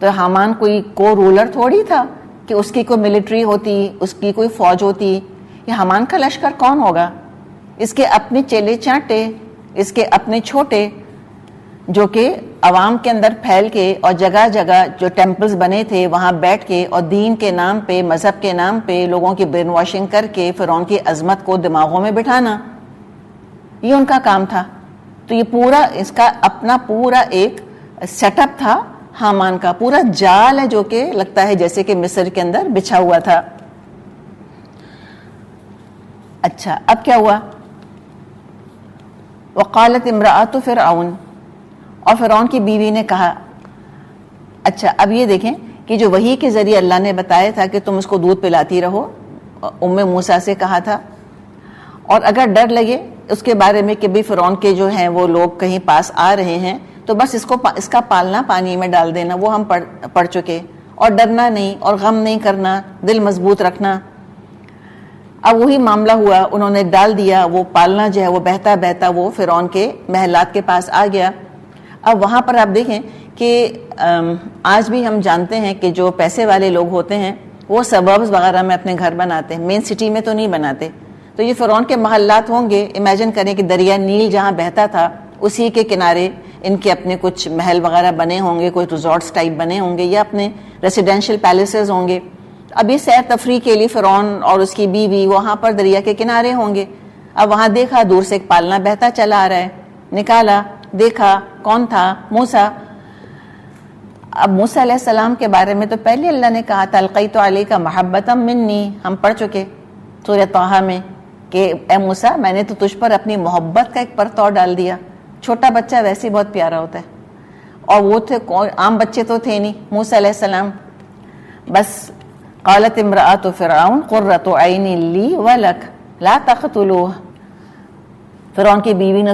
تو حامان کوئی کو رولر تھوڑی تھا کہ اس کی کوئی ملٹری ہوتی، اس کی کوئی فوج ہوتی۔ یہ حامان کا لشکر کون ہوگا؟ اس کے اپنے چیلے چانٹے، اس کے اپنے چھوٹے، جو کہ عوام کے اندر پھیل کے اور جگہ جگہ جو ٹیمپلز بنے تھے وہاں بیٹھ کے اور دین کے نام پہ، مذہب کے نام پہ لوگوں کی برین واشنگ کر کے فرعون کی عظمت کو دماغوں میں بٹھانا، یہ ان کا کام تھا۔ تو یہ پورا اس کا اپنا پورا ایک سیٹ اپ تھا، حامان کا پورا جال ہے جو کہ لگتا ہے جیسے کہ مصر کے اندر بچھا ہوا تھا۔ اچھا اب کیا ہوا؟ وقالت امرأۃ فرعون، اور فرعون کی بیوی نے کہا، اچھا اب یہ دیکھیں کہ جو وحی کے ذریعے اللہ نے بتایا تھا کہ تم اس کو دودھ پلاتی رہو، ام موسیٰ سے کہا تھا، اور اگر ڈر لگے اس کے بارے میں کہ بھی فرعون کے جو ہیں وہ لوگ کہیں پاس آ رہے ہیں تو بس اس کا پالنا پانی میں ڈال دینا، وہ ہم پڑھ چکے، اور ڈرنا نہیں اور غم نہیں کرنا، دل مضبوط رکھنا۔ اب وہی معاملہ ہوا, انہوں نے ڈال دیا, وہ پالنا جو ہے وہ بہتا بہتا وہ فرعون کے محلات کے پاس آ گیا. اب وہاں پر آپ دیکھیں کہ آج بھی ہم جانتے ہیں کہ جو پیسے والے لوگ ہوتے ہیں وہ سبربز وغیرہ میں اپنے گھر بناتے ہیں, مین سٹی میں تو نہیں بناتے. تو یہ فرعون کے محلات ہوں گے. امیجن کریں کہ دریا نیل جہاں بہتا تھا اسی کے کنارے ان کے اپنے کچھ محل وغیرہ بنے ہوں گے, کوئی ریزورٹس ٹائپ بنے ہوں گے, یا اپنے ریسیڈینشیل پیلیسز ہوں گے. اب یہ سیر تفریح کے لیے فرعون اور اس کی بیوی وہاں پر دریا کے کنارے ہوں گے. اب وہاں دیکھا دور سے ایک پالنا بہتا چلا آ رہا ہے, نکالا, دیکھا کون تھا, موسیٰ. اب موسیٰ علیہ السلام کے بارے میں تو پہلے اللہ نے کہا تھا القیت علیک محبۃ منی, ہم پڑھ چکے سورہ طٰہٰ میں کہ اے موسیٰ میں نے تو تجھ پر اپنی محبت کا ایک پرتو ڈال دیا. چھوٹا بچہ ویسے ہی بہت پیارا ہوتا ہے, اور وہ تھے عام بچے تو تھے نہیں موسیٰ علیہ السلام. بس قالت امرأۃ فرعون قرۃ عین لی ولک لا تقتلوہ, فرعون کی بیوی نے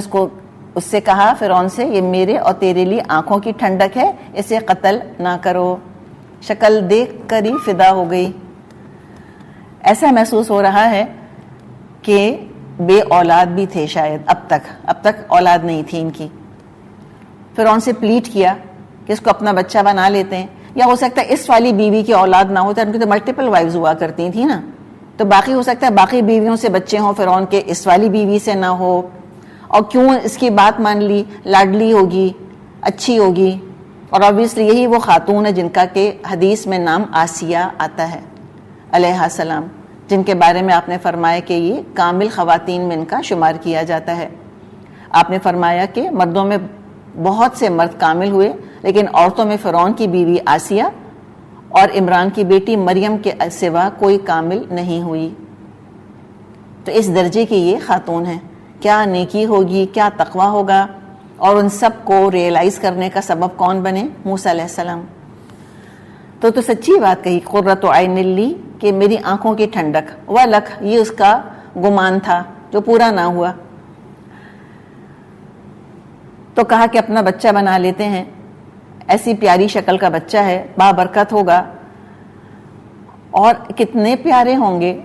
اس سے کہا, فرعون سے, یہ میرے اور تیرے لیے آنکھوں کی ٹھنڈک ہے, اسے قتل نہ کرو. شکل دیکھ کر ہی فدا ہو گئی. ایسا محسوس ہو رہا ہے کہ بے اولاد بھی تھے شاید, اب تک اولاد نہیں تھی ان کی. فرعون سے پلیٹ کیا کہ اس کو اپنا بچہ بنا لیتے ہیں, یا ہو سکتا ہے اس والی بیوی کی اولاد نہ ہو, تو ان کی تو ملٹیپل وائفز ہوا کرتی تھیں نا, تو باقی ہو سکتا ہے باقی بیویوں سے بچے ہوں فرعون کے, اس والی بیوی سے نہ ہو. اور کیوں اس کی بات مان لی, لاڈلی ہوگی, اچھی ہوگی, اور obviously یہی وہ خاتون ہے جن کا کہ حدیث میں نام آسیہ آتا ہے علیہ السلام, جن کے بارے میں آپ نے فرمایا کہ یہ کامل خواتین میں ان کا شمار کیا جاتا ہے. آپ نے فرمایا کہ مردوں میں بہت سے مرد کامل ہوئے, لیکن عورتوں میں فرعون کی بیوی آسیہ اور عمران کی بیٹی مریم کے سوا کوئی کامل نہیں ہوئی. تو اس درجے کی یہ خاتون ہیں. کیا نیکی ہوگی, کیا تقوی ہوگا, اور ان سب کو ریئلائز کرنے کا سبب کون بنے, موسیٰ علیہ السلام. تو سچی بات کہی, قرۃ عین لی, کہ میری آنکھوں کی ٹھنڈک, ولک, یہ اس کا گمان تھا جو پورا نہ ہوا. تو کہا کہ اپنا بچہ بنا لیتے ہیں, ایسی پیاری شکل کا بچہ ہے, بابرکت ہوگا. اور کتنے پیارے ہوں گے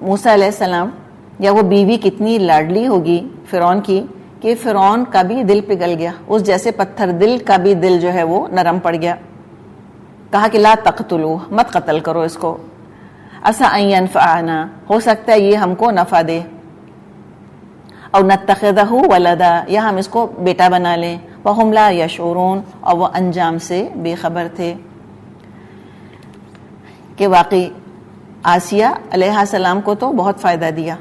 موسیٰ علیہ السلام, یا وہ بیوی کتنی لاڈلی ہوگی فرعون کی کہ فرعون کا بھی دل پگھل گیا, اس جیسے پتھر دل کا بھی دل جو ہے وہ نرم پڑ گیا. کہا کہ لا تقتلوہ, مت قتل کرو اس کو, عسیٰ ان ینفعنا, ہو سکتا ہے یہ ہم کو نفع دے, او نتخذہ ولدا, یا ہم اس کو بیٹا بنا لیں. وہم لا یشعرون, اور وہ انجام سے بے خبر تھے. کہ واقعی آسیہ علیہ السلام کو تو بہت فائدہ دیا,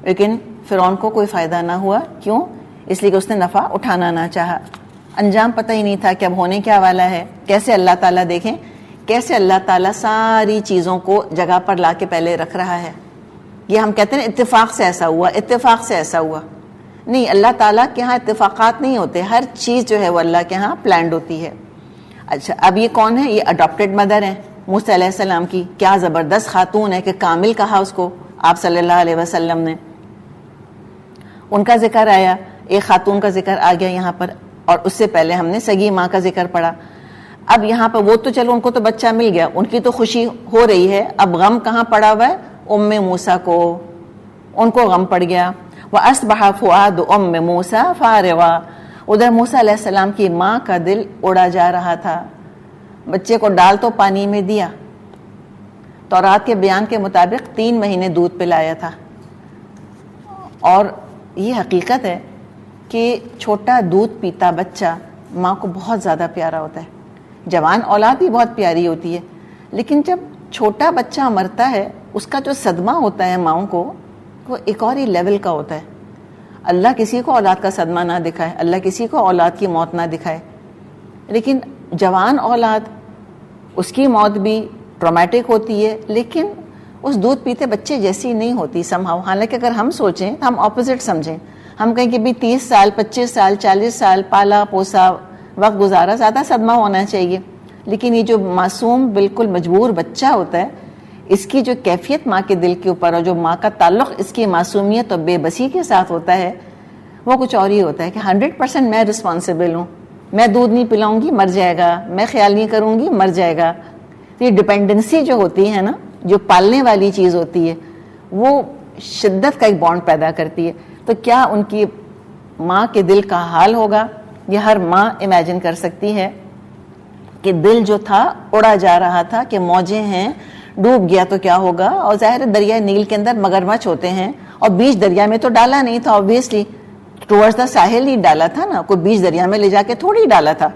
لیکن فرعون کو کوئی فائدہ نہ ہوا. کیوں؟ اس لیے کہ اس نے نفع اٹھانا نہ چاہا. انجام پتہ ہی نہیں تھا کہ اب ہونے کیا والا ہے. کیسے اللہ تعالیٰ, دیکھیں کیسے اللہ تعالیٰ ساری چیزوں کو جگہ پر لا کے پہلے رکھ رہا ہے. یہ ہم کہتے ہیں اتفاق سے ایسا ہوا, اتفاق سے ایسا ہوا. نہیں, اللہ تعالیٰ کے ہاں اتفاقات نہیں ہوتے, ہر چیز جو ہے وہ اللہ کے ہاں پلانڈ ہوتی ہے. اچھا, اب یہ کون ہے؟ یہ اڈاپٹیڈ مدر ہیں موسیٰ علیہ السلام کی. کیا زبردست خاتون ہے کہ کامل کہا اس کو آپ صلی اللہ علیہ وسلم نے. ان کا ذکر آیا, ایک خاتون کا ذکر آ گیا یہاں پر, اور اس سے پہلے ہم نے سگی ماں کا ذکر پڑھا. اب یہاں پر وہ تو چلو ان کو تو بچہ مل گیا, ان کی تو خوشی ہو رہی ہے. اب غم کہاں پڑا ہوا ہے؟ ام موسیٰ کو, ان کو غم پڑ گیا. وَأَصْبَحَ فُؤَادُ أُمِّ مُوسَىٰ فَارِغًا, ادھر موسیٰ علیہ السلام کی ماں کا دل اڑا جا رہا تھا. بچے کو ڈال تو پانی میں دیا, تورات کے بیان کے مطابق 3 مہینے دودھ پلایا تھا. اور یہ حقیقت ہے کہ چھوٹا دودھ پیتا بچہ ماں کو بہت زیادہ پیارا ہوتا ہے. جوان اولاد بھی بہت پیاری ہوتی ہے, لیکن جب چھوٹا بچہ مرتا ہے اس کا جو صدمہ ہوتا ہے ماؤں کو, وہ ایک اور ہی لیول کا ہوتا ہے. اللہ کسی کو اولاد کا صدمہ نہ دکھائے, اللہ کسی کو اولاد کی موت نہ دکھائے, لیکن جوان اولاد اس کی موت بھی ٹرامیٹک ہوتی ہے, لیکن اس دودھ پیتے بچے جیسی نہیں ہوتی somehow. حالانکہ اگر ہم سوچیں, ہم اپوزٹ سمجھیں, ہم کہیں کہ بھی 30 سال 25 سال 40 سال پالا پوسا وقت گزارا, زیادہ صدمہ ہونا چاہیے. لیکن یہ جو معصوم بالکل مجبور بچہ ہوتا ہے, اس کی جو کیفیت ماں کے دل کے اوپر, اور جو ماں کا تعلق اس کی معصومیت اور بے بسی کے ساتھ ہوتا ہے, وہ کچھ اور ہی ہوتا ہے کہ 100% میں رسپانسبل ہوں, میں دودھ نہیں پلاؤں گی مر جائے گا, میں خیال نہیں کروں گی مر جائے گا. یہ ڈپینڈنسی جو ہوتی ہے نا, جو پالنے والی چیز ہوتی ہے, وہ شدت کا ایک بانڈ پیدا کرتی ہے. تو کیا ان کی ماں کے دل کا حال ہوگا؟ یہ ہر ماں امیجن کر سکتی ہے کہ دل جو تھا اڑا جا رہا تھا کہ موجیں ہیں, ڈوب گیا تو کیا ہوگا. اور ظاہر دریا نیل کے اندر مگرمچھ ہوتے ہیں, اور بیچ دریا میں تو ڈالا نہیں تھا, آبویسلی ٹورڈز دا ساحل ہی ڈالا تھا نا, کوئی بیچ دریا میں لے جا کے تھوڑی ڈالا تھا,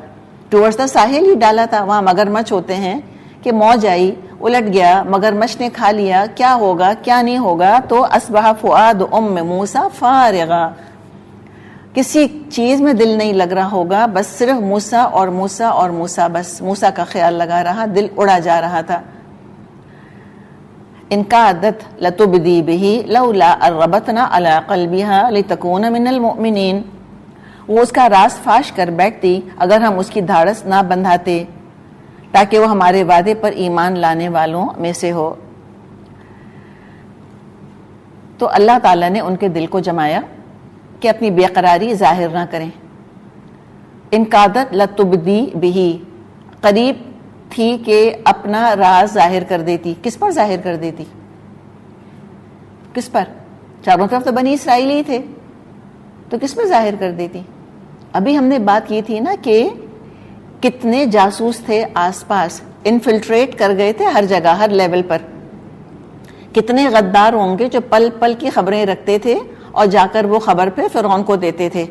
ٹورڈز دا ساحل ہی ڈالا تھا. وہاں مگرمچھ ہوتے ہیں کہ موج آئی, الٹ گیا, مگرمچھ نے کھا لیا, کیا ہوگا کیا نہیں ہوگا. تو اصبح فؤاد ام موسیٰ فارغا, کسی چیز میں دل نہیں لگ رہا ہوگا, بس صرف موسیٰ اور موسیٰ اور موسیٰ, بس موسیٰ کا خیال لگا رہا, دل اڑا جا رہا تھا. ان کادت لتبدی بہ لولا ان ربطنا علی قلبها لتکون من المؤمنین, وہ اس کا راز فاش کر بیٹھتی اگر ہم اس کی دھاڑس نہ بندھاتے تاکہ وہ ہمارے وعدے پر ایمان لانے والوں میں سے ہو. تو اللہ تعالیٰ نے ان کے دل کو جمایا کہ اپنی بے قراری ظاہر نہ کریں. ان کادت لتبدی بہ, قریب تھی کہ اپنا راز ظاہر کر دیتی. کس پر ظاہر کر دیتی؟ کس پر؟ چاروں طرف تو بنی اسرائیل ہی تھے, تو کس میں ظاہر کر دیتی؟ ابھی ہم نے بات کی تھی نا کہ کتنے جاسوس تھے آس پاس, انفلٹریٹ کر گئے تھے ہر جگہ ہر لیول پر. کتنے غدار ہوں گے جو پل پل کی خبریں رکھتے تھے اور جا کر وہ خبر پہ فرعون کو دیتے تھے.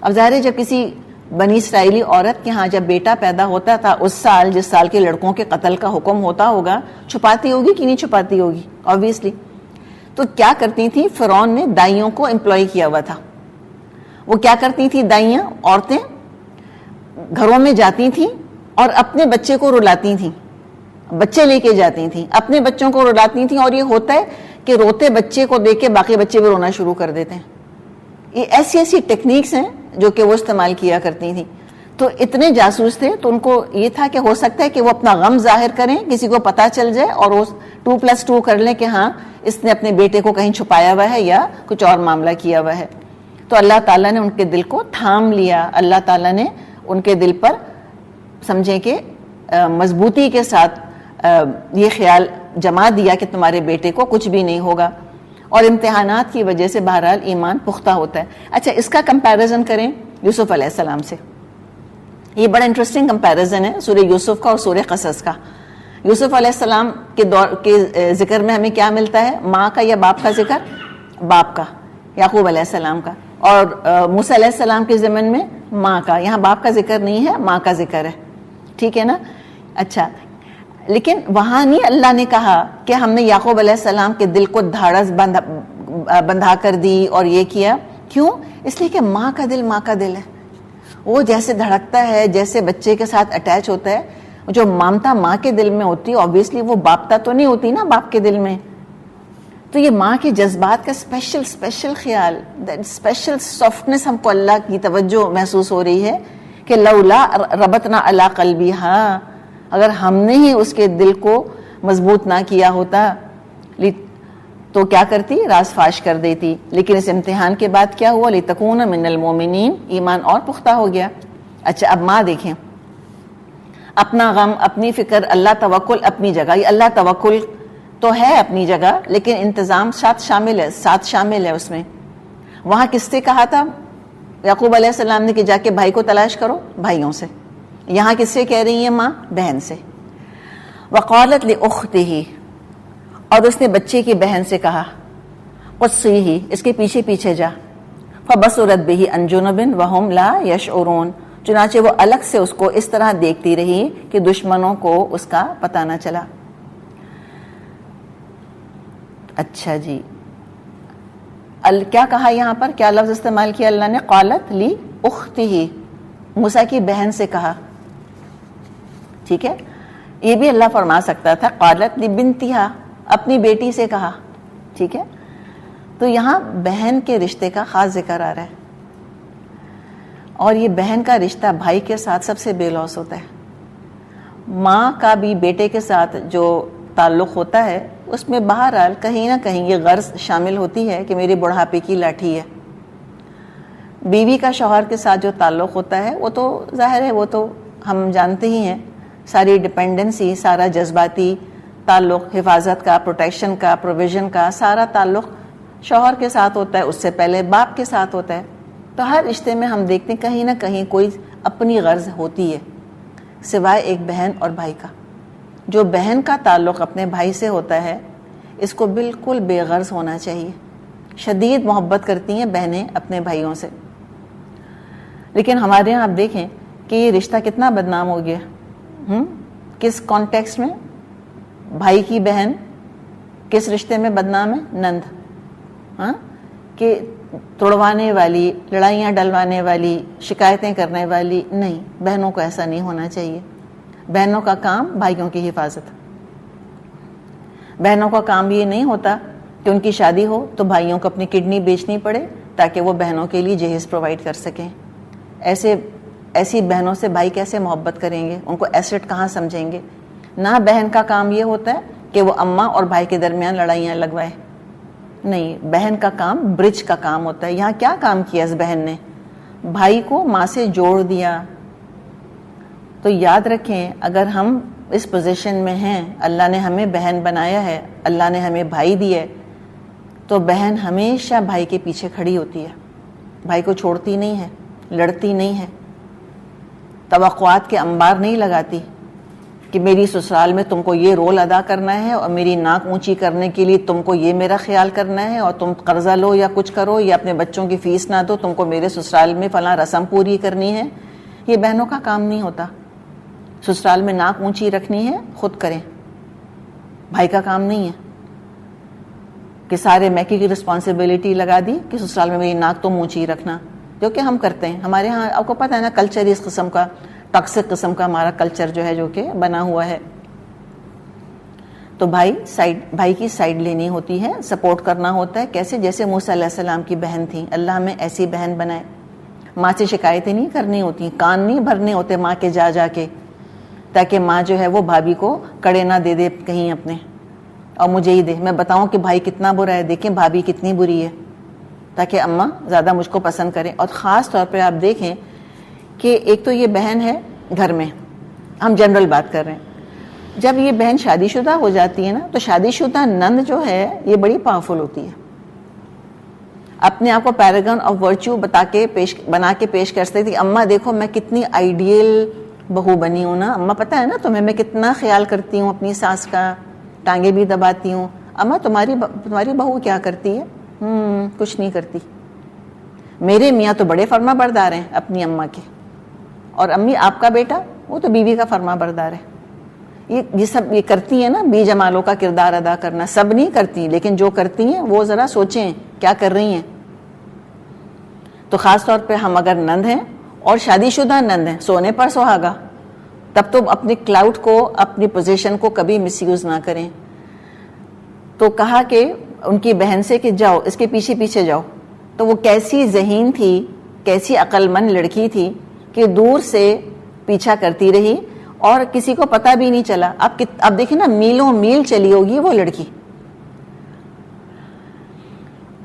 اب ظاہر ہے جب کسی بنی اسرائیلی عورت کے ہاں جب بیٹا پیدا ہوتا تھا اس سال, جس سال کے لڑکوں کے قتل کا حکم ہوتا ہوگا, چھپاتی ہوگی کہ نہیں چھپاتی ہوگی؟ آبویسلی. تو کیا کرتی تھی, فرعون نے دائیوں کو امپلائی کیا ہوا تھا. وہ کیا کرتی تھی دائیاں, عورتیں گھروں میں جاتی تھیں اور اپنے بچے کو رلاتی تھیں, بچے لے کے جاتی تھیں, اپنے بچوں کو رلاتی تھیں, اور یہ ہوتا ہے کہ روتے بچے کو دیکھ کے باقی بچے بھی رونا شروع کر دیتے ہیں. یہ ایسی ایسی ٹیکنیکس ہیں جو کہ وہ استعمال کیا کرتی تھیں. تو اتنے جاسوس تھے, تو ان کو یہ تھا کہ ہو سکتا ہے کہ وہ اپنا غم ظاہر کریں, کسی کو پتہ چل جائے اور وہ 2+2 کر لیں کہ ہاں اس نے اپنے بیٹے کو کہیں چھپایا ہوا ہے یا کچھ اور معاملہ کیا ہوا ہے. تو اللہ تعالیٰ نے ان کے دل کو تھام لیا. اللہ تعالیٰ نے ان کے دل پر سمجھیں کہ مضبوطی کے ساتھ یہ خیال جما دیا کہ تمہارے بیٹے کو کچھ بھی نہیں ہوگا. اور امتحانات کی وجہ سے بہرحال ایمان پختہ ہوتا ہے. اچھا, اس کا کمپیریزن کریں یوسف علیہ السلام سے. یہ بڑا انٹرسٹنگ کمپیریزن ہے سورہ یوسف کا اور سورہ قصص کا. یوسف علیہ السلام کے دور کے ذکر میں ہمیں کیا ملتا ہے؟ ماں کا یا باپ کا ذکر؟ باپ کا, یعقوب علیہ السلام کا. اور موسیٰ علیہ السلام کے ضمن میں ماں کا. یہاں باپ کا ذکر نہیں ہے, ماں کا ذکر ہے. ٹھیک ہے نا؟ اچھا, لیکن وہاں نہیں اللہ نے کہا کہ ہم نے یعقوب علیہ السلام کے دل کو دھاڑس بندھا کر دی اور یہ کیا. کیوں؟ اس لیے کہ ماں کا دل ماں کا دل ہے. وہ جیسے دھڑکتا ہے, جیسے بچے کے ساتھ اٹیچ ہوتا ہے, جو مامتا ماں کے دل میں ہوتی ہے آبویسلی وہ باپتا تو نہیں ہوتی نا باپ کے دل میں. تو یہ ماں کے جذبات کا اسپیشل خیال, اسپیشل سافٹنس ہم کو اللہ کی توجہ محسوس ہو رہی ہے کہ لولا ربطنا علی قلبها, اگر ہم نے ہی اس کے دل کو مضبوط نہ کیا ہوتا تو کیا کرتی؟ راز فاش کر دیتی. لیکن اس امتحان کے بعد کیا ہوا؟ لتکون من المؤمنین, ایمان اور پختہ ہو گیا. اچھا, اب ماں دیکھیں, اپنا غم, اپنی فکر, اللہ توکل اپنی جگہ. یہ اللہ توکل تو ہے اپنی جگہ, لیکن انتظام ساتھ شامل ہے اس میں. وہاں کس سے کہا تھا یعقوب علیہ السلام نے کہ جا کے بھائی کو تلاش کرو؟ بھائیوں سے. یہاں کس سے کہہ رہی ہیں ماں؟ بہن سے. وقالت لأختہ, اور اس نے بچے کی بہن سے کہا قصیہ, اس کے پیچھے پیچھے جا. فبصرت بہ عن جنب وہم لا یشعرون, چنانچہ وہ الگ سے اس کو اس طرح دیکھتی رہی کہ دشمنوں کو اس کا پتہ نہ چلا. اچھا جی, کیا کہا یہاں پر, کیا لفظ استعمال کیا اللہ نے؟ قالت لی اختہ, موسیٰ کی بہن سے کہا. ٹھیک ہے, یہ بھی اللہ فرما سکتا تھا قالت لی بنتہا, اپنی بیٹی سے کہا. ٹھیک ہے, تو یہاں بہن کے رشتے کا خاص ذکر آ رہا ہے, اور یہ بہن کا رشتہ بھائی کے ساتھ سب سے بے لوث ہوتا ہے. ماں کا بھی بیٹے کے ساتھ جو تعلق ہوتا ہے اس میں بہرحال کہیں نہ کہیں یہ غرض شامل ہوتی ہے کہ میرے بڑھاپے کی لاٹھی ہے. بیوی کا شوہر کے ساتھ جو تعلق ہوتا ہے وہ تو ظاہر ہے, وہ تو ہم جانتے ہی ہیں, ساری ڈپینڈنسی, سارا جذباتی تعلق حفاظت کا، پروٹیکشن کا، پروویژن کا، سارا تعلق شوہر کے ساتھ ہوتا ہے، اس سے پہلے باپ کے ساتھ ہوتا ہے. تو ہر رشتے میں ہم دیکھتے ہیں کہیں نہ کہیں کوئی اپنی غرض ہوتی ہے، سوائے ایک بہن اور بھائی کا. جو بہن کا تعلق اپنے بھائی سے ہوتا ہے اس کو بالکل بے غرض ہونا چاہیے. شدید محبت کرتی ہیں بہنیں اپنے بھائیوں سے. لیکن ہمارے یہاں آپ دیکھیں کہ یہ رشتہ کتنا بدنام ہو گیا. کس کانٹیکسٹ میں؟ بھائی کی بہن کس رشتے میں بدنام ہے؟ نند. کہ توڑوانے والی، لڑائیاں ڈلوانے والی، شکایتیں کرنے والی. نہیں، بہنوں کو ایسا نہیں ہونا چاہیے. بہنوں کا کام بھائیوں کی حفاظت. بہنوں کا کام یہ نہیں ہوتا کہ ان کی شادی ہو تو بھائیوں کو اپنی کڈنی بیچنی پڑے تاکہ وہ بہنوں کے لیے جہیز پرووائڈ کر سکیں. ایسی بہنوں سے بھائی کیسے محبت کریں گے؟ ان کو ایسٹ کہاں سمجھیں گے؟ نہ بہن کا کام یہ ہوتا ہے کہ وہ اماں اور بھائی کے درمیان لڑائیاں لگوائے. نہیں، بہن کا کام برج کا کام ہوتا ہے. یہاں کیا کام کیا اس بہن نے؟ بھائی کو ماں سے جوڑ دیا. تو یاد رکھیں، اگر ہم اس پوزیشن میں ہیں، اللہ نے ہمیں بہن بنایا ہے، اللہ نے ہمیں بھائی دیا ہے، تو بہن ہمیشہ بھائی کے پیچھے کھڑی ہوتی ہے، بھائی کو چھوڑتی نہیں ہے، لڑتی نہیں ہے، توقعات کے انبار نہیں لگاتی کہ میری سسرال میں تم کو یہ رول ادا کرنا ہے اور میری ناک اونچی کرنے کے لیے تم کو یہ میرا خیال کرنا ہے، اور تم قرضہ لو یا کچھ کرو یا اپنے بچوں کی فیس نہ دو، تم کو میرے سسرال میں فلاں رسم پوری کرنی ہے. یہ بہنوں کا کام نہیں ہوتا. سسرال میں ناک اونچی رکھنی ہے خود کریں، بھائی کا کام نہیں ہے کہ سارے میکے کی رسپانسبلٹی لگا دی کہ سسرال میں میری ناک تم اونچی رکھنا، جو کہ ہم کرتے ہیں. ہمارے ہاں آپ کو پتہ ہے نا، کلچر اس قسم کا، ٹاکسک قسم کا ہمارا کلچر جو ہے، جو کہ بنا ہوا ہے. تو بھائی کی سائیڈ لینی ہوتی ہے، سپورٹ کرنا ہوتا ہے. کیسے؟ جیسے موسیٰ علیہ السلام کی بہن تھی. اللہ ہمیں ایسی بہن بنائے. ماں سے شکایتیں نہیں کرنی ہوتی، کان نہیں بھرنے ہوتے ماں کے جا کے، تاکہ ماں جو ہے وہ بھابھی کو کڑے نہ دے دے کہیں اپنے اور مجھے ہی دے. میں بتاؤں کہ بھائی کتنا برا ہے، دیکھیں بھابھی کتنی بری ہے، تاکہ اماں زیادہ مجھ کو پسند کریں. اور خاص طور پہ آپ دیکھیں کہ ایک تو یہ بہن ہے گھر میں، ہم جنرل بات کر رہے ہیں. جب یہ بہن شادی شدہ ہو جاتی ہے نا، تو شادی شدہ نند جو ہے یہ بڑی پاورفل ہوتی ہے. اپنے آپ کو پیراگن آف ورچو بنا کے پیش کر سکتی تھی. اماں دیکھو میں کتنی آئیڈیل بہو بنی ہوں نا، اماں پتہ ہے نا تمہیں میں کتنا خیال کرتی ہوں اپنی ساس کا، ٹانگیں بھی دباتی ہوں. اماں تمہاری بہو کیا کرتی ہے؟ کچھ نہیں کرتی. میرے میاں تو بڑے فرما بردار ہیں اپنی اماں کے، اور امی آپ کا بیٹا وہ تو بیوی کا فرما بردار ہے. یہ سب یہ کرتی ہیں نا، بی جمالوں کا کردار ادا کرنا. سب نہیں کرتی، لیکن جو کرتی ہیں وہ ذرا سوچیں کیا کر رہی ہیں. تو خاص طور پہ ہم اگر نند ہیں اور شادی شدہ نند ہیں، سونے پر سہاگا، تب تو اپنے کلاؤڈ کو، اپنی پوزیشن کو کبھی مس یوز نہ کریں. تو کہا کہ ان کی بہن سے کہ جاؤ اس کے پیچھے پیچھے جاؤ. تو وہ کیسی ذہین تھی، کیسی عقل مند لڑکی تھی کہ دور سے پیچھا کرتی رہی اور کسی کو پتہ بھی نہیں چلا. اب دیکھیں نا، میلوں میل چلی ہوگی وہ لڑکی.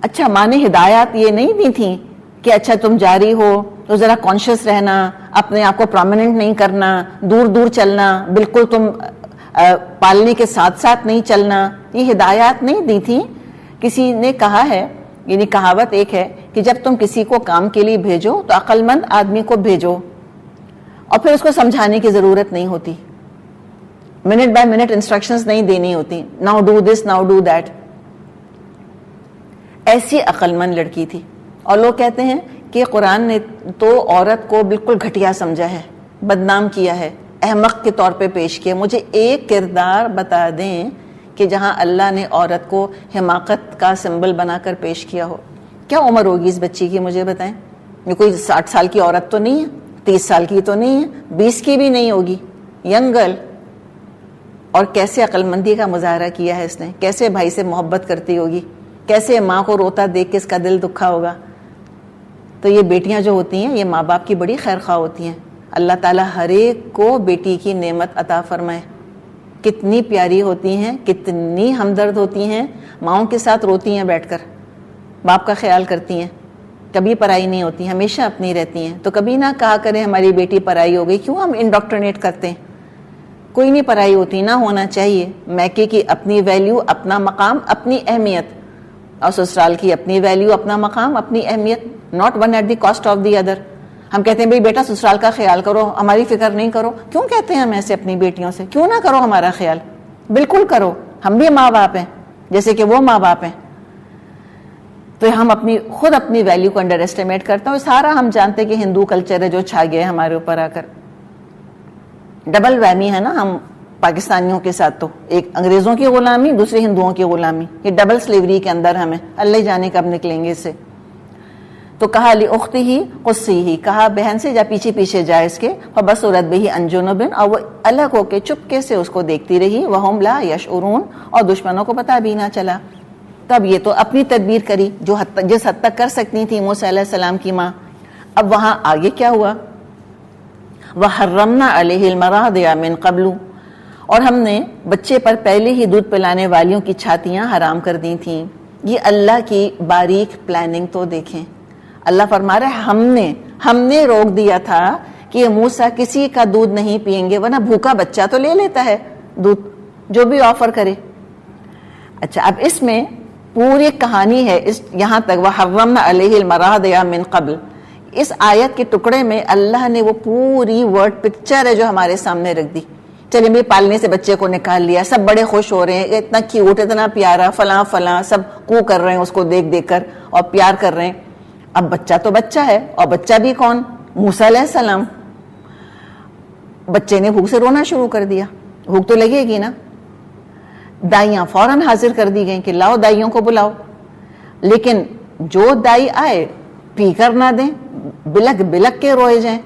اچھا، ماں نے ہدایات یہ نہیں دی تھی کہ اچھا تم جا رہی ہو تو ذرا کانشیس رہنا، اپنے آپ کو پرومیننٹ نہیں کرنا، دور دور چلنا، بالکل تم پالنے کے ساتھ ساتھ نہیں چلنا. یہ ہدایات نہیں دی تھی. کسی نے کہا ہے، یعنی کہاوت ایک ہے کہ جب تم کسی کو کام کے لیے بھیجو تو عقل مند آدمی کو بھیجو، اور پھر اس کو سمجھانے کی ضرورت نہیں ہوتی، منٹ بائی منٹ انسٹرکشنز نہیں دینی ہوتی، now do this now do that. ایسی عقل مند لڑکی تھی. اور لوگ کہتے ہیں کہ قرآن نے تو عورت کو بالکل گھٹیا سمجھا ہے، بدنام کیا ہے، احمق کے طور پہ پیش کیا. مجھے ایک کردار بتا دیں کہ جہاں اللہ نے عورت کو حماقت کا سمبل بنا کر پیش کیا ہو. کیا عمر ہوگی اس بچی کی مجھے بتائیں؟ یہ کوئی 60 سال کی عورت تو نہیں ہے، 30 سال کی تو نہیں ہے، 20 کی بھی نہیں ہوگی، ینگ گرل. اور کیسے عقل مندی کا مظاہرہ کیا ہے اس نے، کیسے بھائی سے محبت کرتی ہوگی، کیسے ماں کو روتا دیکھ کے اس کا دل دکھا ہوگا. تو یہ بیٹیاں جو ہوتی ہیں یہ ماں باپ کی بڑی خیر خواہ ہوتی ہیں. اللہ تعالیٰ ہر ایک کو بیٹی کی نعمت عطا فرمائے. کتنی پیاری ہوتی ہیں، کتنی ہمدرد ہوتی ہیں، ماؤں کے ساتھ روتی ہیں بیٹھ کر، باپ کا خیال کرتی ہیں، کبھی پرائی نہیں ہوتی، ہمیشہ اپنی رہتی ہیں. تو کبھی نہ کہا کریں ہماری بیٹی پرائی ہو گئی. کیوں ہم انڈاکٹرینیٹ کرتے ہیں کوئی نہیں پرائی ہوتی، نہ ہونا چاہیے. میکے کی اپنی ویلیو، اپنا مقام، اپنی اہمیت، اور سسرال کی اپنی ویلیو، اپنا مقام، اپنی اہمیت. Not one at the cost of the other. ہم کہتے ہیں بھائی بیٹا سسرال کا خیال کرو، ہماری فکر نہیں کرو. کیوں کہتے ہیں ہم ایسے اپنی بیٹیوں سے؟ کیوں نہ کرو ہمارا خیال؟ بالکل کرو، ہم بھی ماں باپ ہیں جیسے کہ وہ ماں باپ ہیں. تو ہم خود اپنی ویلیو کو انڈر ایسٹیمیٹ کرتے ہیں. اور سارا ہم جانتے ہیں کہ ہندو کلچر ہے جو چھا گیا ہے ہمارے اوپر آ کر. ڈبل وہمی ہے نا ہم پاکستانیوں کے ساتھ. تو ایک انگریزوں کی غلامی، دوسری ہندوؤں کی غلامی. یہ ڈبل سلیوری کے اندر ہمیں اللہ جانے کب نکلیں گے اس سے. تو کہا لی اختی ہی قصی ہی، کہا بہن سے جا پیچھے پیچھے جائے اس کے. فبصرت بہ عن جنب، اور وہ الگ ہو کے چپکے سے اس کو دیکھتی رہی. وہم لا یشعرون، اور دشمنوں کو پتہ بھی نہ چلا. تب یہ تو اپنی تدبیر کری جو جس حد تک کر سکتی تھی موسیٰ علیہ السلام کی ماں. اب وہاں آگے کیا ہوا؟ وَحَرَّمْنَا عَلَيْهِ الْمَرَاضِعَ مِنْ قَبْلُ، اور ہم نے بچے پر پہلے ہی دودھ پلانے والیوں کی چھاتیاں حرام کر دی تھیں. یہ اللہ کی باریک پلاننگ تو دیکھیں. اللہ فرما رہا ہے ہم نے روک دیا تھا کہ موسیٰ کسی کا دودھ نہیں پیئیں گے، ورنہ بھوکا بچہ تو لے لیتا ہے دودھ جو بھی آفر کرے. اچھا اب اس میں پوری کہانی ہے یہاں تک. وَحَرَّمْنَا عَلَيْهِ الْمَرَاضِعَ مِنْ قَبْلُ، اس آیت کے ٹکڑے میں اللہ نے وہ پوری ورڈ پکچر ہے جو ہمارے سامنے رکھ دی. چلے بھی پالنے سے بچے کو نکال لیا، سب بڑے خوش ہو رہے ہیں، اتنا کیوٹ، اتنا پیارا، فلاں فلاں، سب کو کر رہے ہیں اس کو دیکھ دیکھ کر اور پیار کر رہے ہیں. اب بچہ تو بچہ ہے، اور بچہ بھی کون؟ موسیٰ علیہ السلام. بچے نے بھوک سے رونا شروع کر دیا. بھوک تو لگے گی نا. دائیاں فوراً حاضر کر دی گئیں کہ لاؤ دائیوں کو بلاؤ. لیکن جو دائی آئے پی کر نہ دیں، بلک بلک کے روئے جائیں.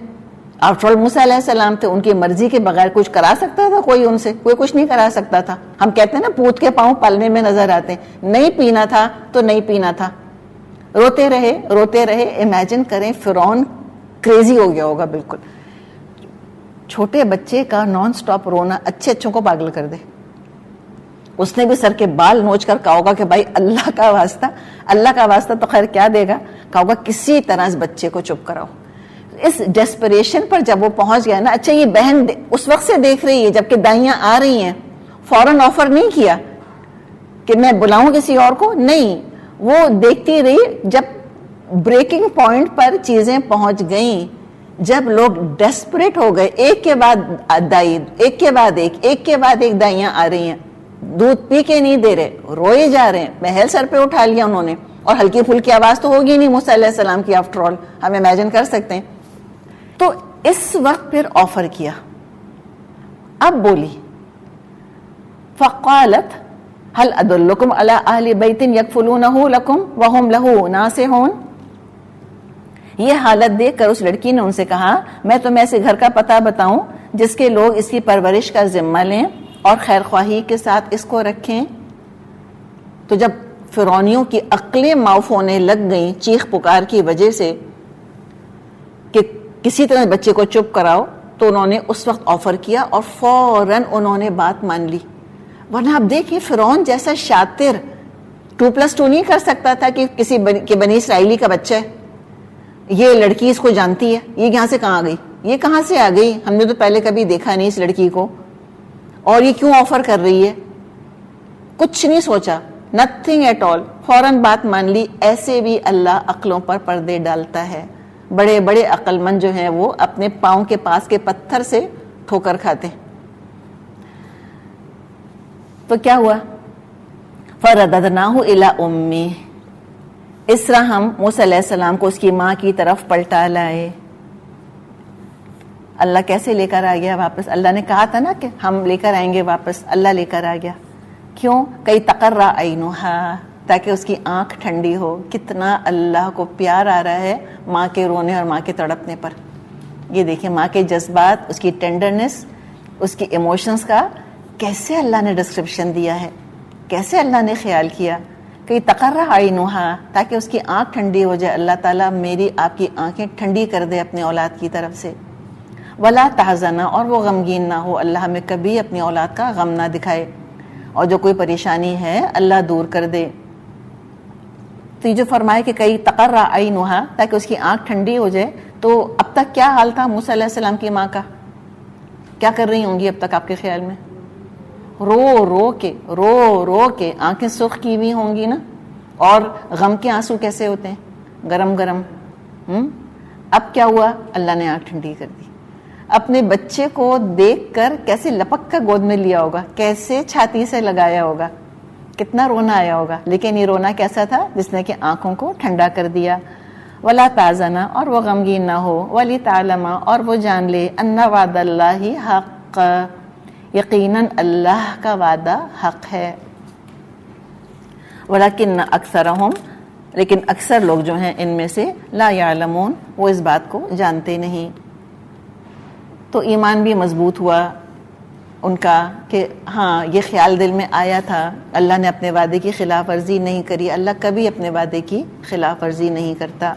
آفٹر آل موسیٰ علیہ السلام تھے، ان کی مرضی کے بغیر کچھ کرا سکتا تھا کوئی؟ ان سے کوئی کچھ نہیں کرا سکتا تھا. ہم کہتے ہیں نا پوت کے پاؤں پلنے میں نظر آتے ہیں. نہیں پینا تھا تو نہیں پینا تھا. روتے رہے. امیجن کریں فرعون کریزی ہو گیا ہوگا بالکل. چھوٹے بچے کا نان سٹاپ رونا اچھے اچھوں کو پاگل کر دے. اس نے بھی سر کے بال نوچ کر کہا ہوگا کہ بھائی اللہ کا واسطہ تو خیر کیا دے گا. کہا ہوگا کسی طرح اس بچے کو چپ کراؤ. اس ڈیسپریشن پر جب وہ پہنچ گیا نا. اچھا یہ بہن اس وقت سے دیکھ رہی ہے جبکہ دائیاں آ رہی ہیں. فوراً آفر نہیں کیا کہ میں بلاؤں کسی اور کو، نہیں. وہ دیکھتی رہی جب بریکنگ پوائنٹ پر چیزیں پہنچ گئیں، جب لوگ ڈیسپریٹ ہو گئے. ایک کے بعد دائی، ایک کے بعد ایک دائیاں آ رہی ہیں. دودھ پی کے نہیں دے رہے، روئے جا رہے ہیں. محل سر پہ اٹھا لیا انہوں نے. اور ہلکی پھلکی آواز تو ہوگی نہیں موسیٰ علیہ السلام کی. آفٹر آل ہم امیجن کر سکتے ہیں. تو اس وقت پھر آفر کیا. اب بولی فقالت هل ادلکم علی اہل بیت یکفلونہ لکم وہم لہ ناصحون. یہ حالت دیکھ کر اس لڑکی نے ان سے کہا میں تمہیں ایسے گھر کا پتہ بتاؤں جس کے لوگ اس کی پرورش کا ذمہ لیں اور خیر خواہی کے ساتھ اس کو رکھیں. تو جب فرعونیوں کی عقلیں معاف ہونے لگ گئیں چیخ پکار کی وجہ سے کہ کسی طرح بچے کو چپ کراؤ، تو انہوں نے اس وقت آفر کیا اور فوراً انہوں نے بات مان لی. ورنہ آپ دیکھیں فرعون جیسا شاطر 2+2 نہیں کر سکتا تھا کہ کسی بنی اسرائیلی کا بچہ ہے، یہ لڑکی اس کو جانتی ہے، یہ یہاں سے کہاں گئی، یہ کہاں سے آ گئی، ہم نے تو پہلے کبھی دیکھا نہیں اس لڑکی کو، اور یہ کیوں آفر کر رہی ہے. کچھ نہیں سوچا، نتھنگ ایٹ آل، فوراً بات مان لی. ایسے بھی اللہ عقلوں پر پردے ڈالتا ہے. بڑے بڑے عقل مند جو ہیں وہ اپنے پاؤں کے پاس کے پتھر سے ٹھوکر کھاتے. تو کیا ہوا؟ فَرَدَدْنَاهُ إِلَىٰ أُمِّهِ، اس طرح ہم موسیٰ علیہ السلام کو اس کی ماں کی طرف پلٹا لائے. اللہ کیسے لے کر آ گیا واپس؟ اللہ نے کہا تھا نا کہ ہم لے کر آئیں گے واپس. اللہ لے کر آ گیا. کیوں؟ کئی تقرّ عَيْنُهَا، تاکہ اس کی آنکھ ٹھنڈی ہو. کتنا اللہ کو پیار آ رہا ہے ماں کے رونے اور ماں کے تڑپنے پر. یہ دیکھیں ماں کے جذبات، اس کی ٹینڈرنس، اس کی ایموشنز کا کیسے اللہ نے ڈسکرپشن دیا ہے، کیسے اللہ نے خیال کیا. کہ تقرّ عَيْنُهَا، تاکہ اس کی آنکھ ٹھنڈی ہو جائے. اللہ تعالیٰ میری آپ کی آنکھیں ٹھنڈی کر دے اپنے اولاد کی طرف سے. وَلَا تَحْزَنَ، اور وہ غمگین نہ ہو. اللہ ہمیں کبھی اپنی اولاد کا غم نہ دکھائے، اور جو کوئی پریشانی ہے اللہ دور کر دے. تو یہ جو فرمائے کہ کئی تقرّ عَيْنُهَا، تاکہ اس کی آنکھ ٹھنڈی ہو جائے. تو اب تک کیا حال تھا موسیٰ علیہ السلام کی ماں کا؟ کیا کر رہی ہوں گی اب تک آپ کے خیال میں؟ رو رو کے آنکھیں سرخ کی ہوئی ہوں گی نا. اور غم کے آنسو کیسے ہوتے ہیں؟ گرم گرم. اب کیا ہوا؟ اللہ نے آنکھ ٹھنڈی کر دی. اپنے بچے کو دیکھ کر کیسے لپک کر گود میں لیا ہوگا, کیسے چھاتی سے لگایا ہوگا, کتنا رونا آیا ہوگا. لیکن یہ رونا کیسا تھا؟ جس نے کہ آنکھوں کو ٹھنڈا کر دیا. ولا تازنا, اور وہ غمگین نہ ہو. ولی تعلما, اور وہ جان لے. ان وعد اللہ حق, یقیناً اللہ کا وعدہ حق ہے. ولکن اکثرہم, لیکن اکثر لوگ جو ہیں ان میں سے, لا یعلمون, وہ اس بات کو جانتے نہیں. تو ایمان بھی مضبوط ہوا ان کا کہ ہاں یہ خیال دل میں آیا تھا, اللہ نے اپنے وعدے کی خلاف ورزی نہیں کری. اللہ کبھی اپنے وعدے کی خلاف ورزی نہیں کرتا.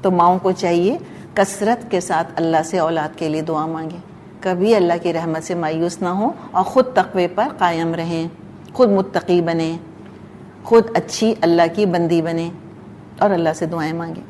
تو ماؤں کو چاہیے کثرت کے ساتھ اللہ سے اولاد کے لیے دعا مانگیں, کبھی اللہ کی رحمت سے مایوس نہ ہوں, اور خود تقوی پر قائم رہیں, خود متقی بنیں, خود اچھی اللہ کی بندی بنیں, اور اللہ سے دعائیں مانگیں.